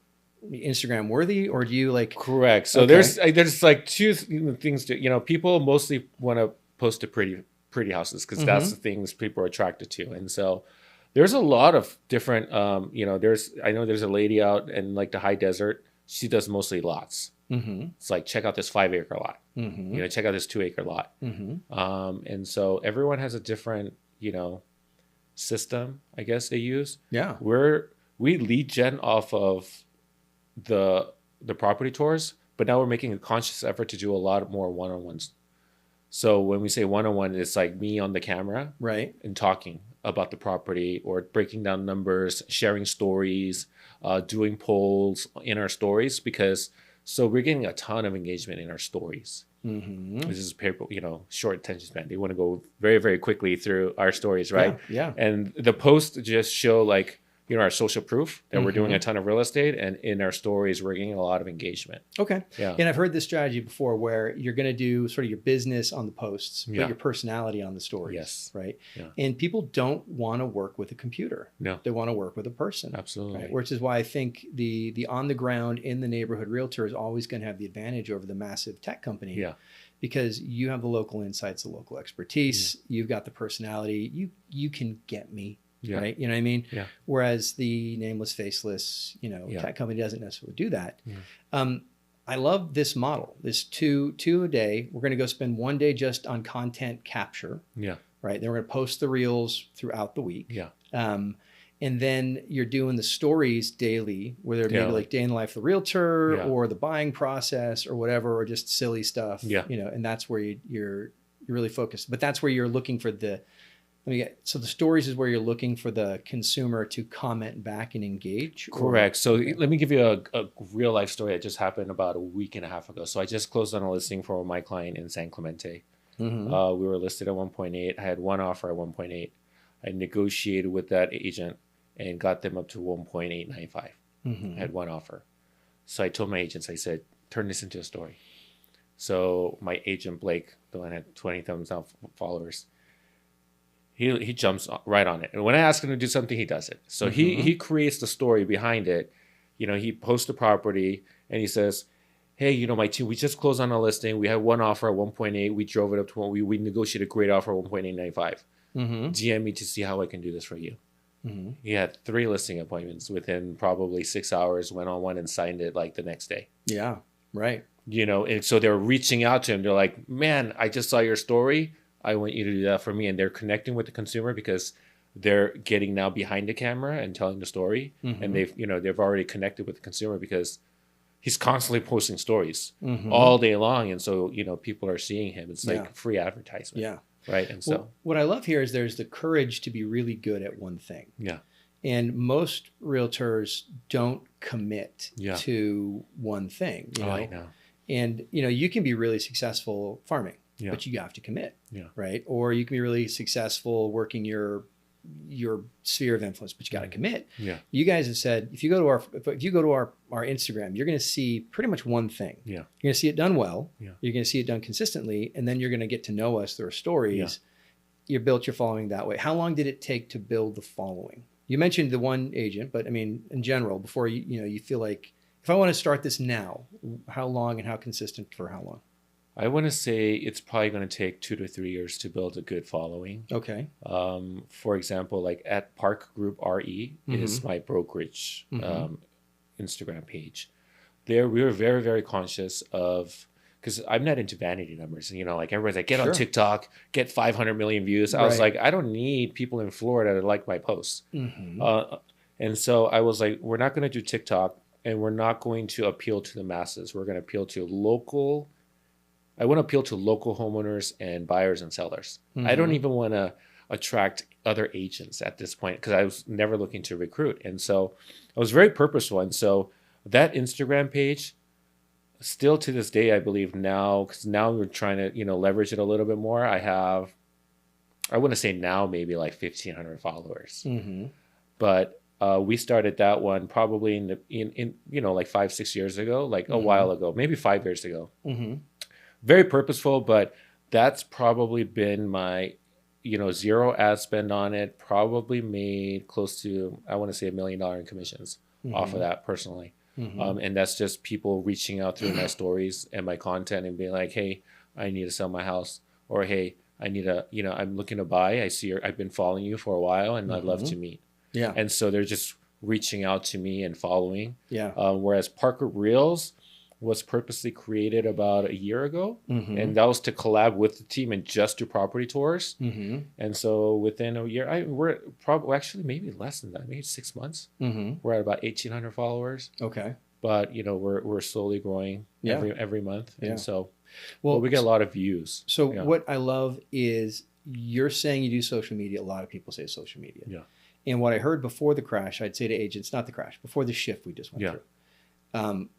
Instagram worthy, or do you like? Correct. So there's like 2 things to, people mostly want to post to pretty houses because that's the things people are attracted to. And so there's a lot of different, I know there's a lady out in like the high desert. She does mostly lots. It's like, check out this 5-acre lot, check out this 2-acre lot. And so everyone has a different, system, I guess they use. Yeah. We lead gen off of the property tours, but now we're making a conscious effort to do a lot more one-on-ones. So when we say one-on-one, it's like me on the camera, right, and talking about the property or breaking down numbers, sharing stories, doing polls in our stories, because so we're getting a ton of engagement in our stories. This is people, short attention span. They want to go very, very quickly through our stories, right? Yeah. And the posts just show like, our social proof that we're doing a ton of real estate, and in our stories, we're getting a lot of engagement. Okay. Yeah. And I've heard this strategy before where you're going to do sort of your business on the posts, but your personality on the stories. Yes. Right. Yeah. And people don't want to work with a computer. No. They want to work with a person. Absolutely. Right? Which is why I think the on the ground in the neighborhood realtor is always going to have the advantage over the massive tech company. Yeah. Because you have the local insights, the local expertise, you've got the personality, you can get me. Yeah. Right. You know what I mean? Yeah. Whereas the nameless, faceless, tech company doesn't necessarily do that. Yeah. I love this model, this two a day. We're going to go spend 1 day just on content capture. Yeah. Right. Then we're going to post the reels throughout the week. Yeah. And then you're doing the stories daily, where they're maybe like day in the life of the realtor or the buying process or whatever, or just silly stuff. Yeah. And that's where you're really focused. But that's where you're looking for so the stories is where you're looking for the consumer to comment back and engage? Correct. So let me give you a real life story that just happened about a week and a half ago. So I just closed on a listing for my client in San Clemente. We were listed at 1.8. I had 1 offer at 1.8. I negotiated with that agent and got them up to 1.895. I had 1 offer. So I told my agents, I said, turn this into a story. So my agent, Blake, the one that had 20,000 followers, he jumps right on it. And when I ask him to do something, he does it. So he creates the story behind it. He posts the property and he says, hey, my team, we just closed on a listing. We had 1 offer at 1.8. We drove it up to we negotiated a great offer at 1.895. DM me to see how I can do this for you. He had 3 listing appointments within probably 6 hours, went on one and signed it like the next day. Yeah. Right. And so they're reaching out to him. They're like, man, I just saw your story. I want you to do that for me. And they're connecting with the consumer because they're getting now behind the camera and telling the story. And they've already connected with the consumer because he's constantly posting stories all day long. And so, people are seeing him. It's like free advertisement. Yeah. Right. And so what I love here is there's the courage to be really good at one thing. Yeah. And most realtors don't commit to one thing. I know. And, you can be really successful farming, but you have to commit. Yeah. Right. Or you can be really successful working your sphere of influence, but you got to commit. Yeah. You guys have said, if you go to our Instagram, you're going to see pretty much one thing. Yeah. You're going to see it done well. Yeah. You're going to see it done consistently. And then you're going to get to know us through our stories. Yeah. You built your following that way. How long did it take to build the following? You mentioned the one agent, but I mean, in general, before you feel like, if I want to start this now, how long and how consistent for how long? I want to say it's probably going to take 2 to 3 years to build a good following. Okay. For example, like at Park Group RE is my brokerage Instagram page. There, we were very, very conscious of, because I'm not into vanity numbers. Like everybody's like, get on TikTok, get 500 million views. I was like, I don't need people in Florida to like my posts. And so I was like, we're not going to do TikTok, and we're not going to appeal to the masses. We're going to appeal to local. I want to appeal to local homeowners and buyers and sellers. I don't even want to attract other agents at this point because I was never looking to recruit. And so I was very purposeful. And so that Instagram page, still to this day, I believe now, because now we're trying to, leverage it a little bit more. I want to say now maybe like 1,500 followers. But we started that one probably in like 5-6 years ago, like a while ago, maybe 5 years ago. Very purposeful, but that's probably been my, zero ad spend on it. Probably made close to, I want to say $1 million in commissions off of that personally. And that's just people reaching out through my stories and my content and being like, hey, I need to sell my house, or hey, I need a, I'm looking to buy. I've been following you for a while and I'd love to meet. Yeah. And so they're just reaching out to me and following. Yeah. Whereas Parker Reels was purposely created about a year ago, and that was to collab with the team and just do property tours. And so within a year, we're probably actually maybe less than that, maybe 6 months. We're at about 1,800 followers. Okay, but we're slowly growing every month, and so we get a lot of views. So what I love is you're saying you do social media. A lot of people say social media. Yeah. And what I heard before the crash, I'd say to agents, not the crash, before the shift we just went through.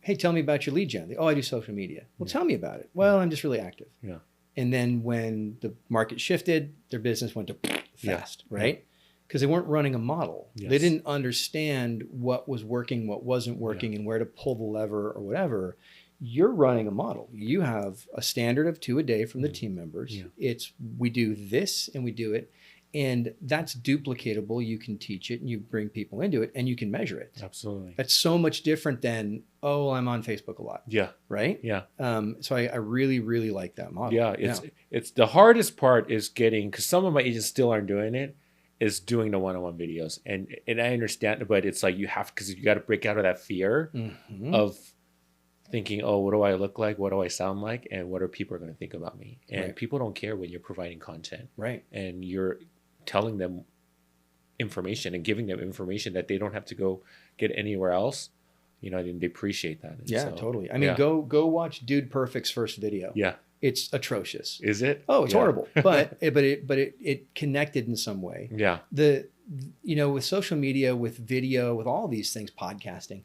Hey, tell me about your lead gen. I do social media. Well, tell me about it. Well, I'm just really active. Yeah. And then when the market shifted, their business went to fast, right? Because they weren't running a model. Yes. They didn't understand what was working, what wasn't working, and where to pull the lever or whatever. You're running a model. You have a standard of 2 a day from the team members. Yeah. We do this and we do it. And that's duplicatable. You can teach it and you bring people into it and you can measure it. Absolutely. That's so much different than, I'm on Facebook a lot. Yeah. Right? Yeah. So I really, really like that model. Yeah. It's the hardest part is getting, because some of my agents still aren't doing it, is doing the one-on-one videos. And I understand it, but it's like because you got to break out of that fear of thinking, what do I look like? What do I sound like? And what are people going to think about me? And people don't care when you're providing content. Right. And you're telling them information and giving them information that they don't have to go get anywhere else. And they appreciate that. And totally. I mean, go watch Dude Perfect's first video. Yeah. It's atrocious. Is it? Oh, it's horrible. But it connected in some way. Yeah. With social media, with video, with all these things, podcasting,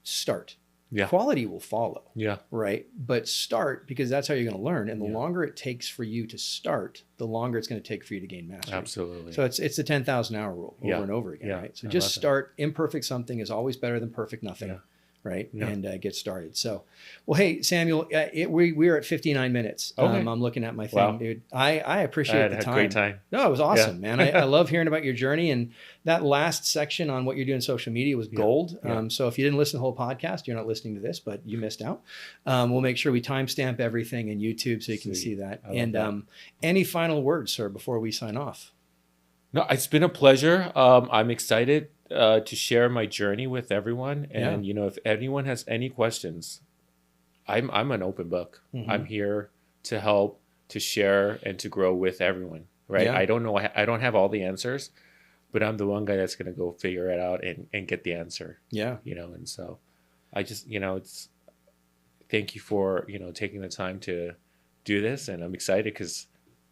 start. Yeah. Quality will follow. Yeah. Right. But start, because that's how you're going to learn. And the longer it takes for you to start, the longer it's going to take for you to gain mastery. Absolutely. So it's the 10,000 hour rule over and over again. Right. So just start. Imperfect something is always better than perfect nothing. Yeah. Right. Yeah. And get started. So, well, hey, Samuel, we're at 59 minutes. Okay. I'm looking at my thing, dude. I appreciate the time. Great time. No, it was awesome, man. I love hearing about your journey, and that last section on what you're doing in social media was gold. Yeah. So if you didn't listen to the whole podcast, you're not listening to this, but you missed out. We'll make sure we timestamp everything in YouTube so you can see that. And any final words, sir, before we sign off? No, it's been a pleasure. I'm excited to share my journey with everyone. And, if anyone has any questions, I'm an open book. Mhm. I'm here to help, to share, and to grow with everyone. Right. Yeah. I don't have all the answers, but I'm the one guy that's going to go figure it out and get the answer. Yeah. And so I just, it's, thank you for, taking the time to do this. And I'm excited because,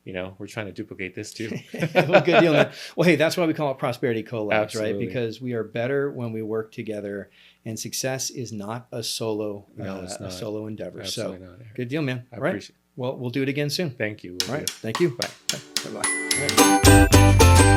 we're trying to duplicate this too. Well, good deal, man. Well, hey, that's why we call it Prosperity Collabs, Absolutely. right? Because we are better when we work together, and success is not a solo, It's not. a solo endeavor. Absolutely So, not. good deal, man. I All right. appreciate it. Well, we'll do it again soon. Thank you. All right. Thank you. Bye. Bye-bye.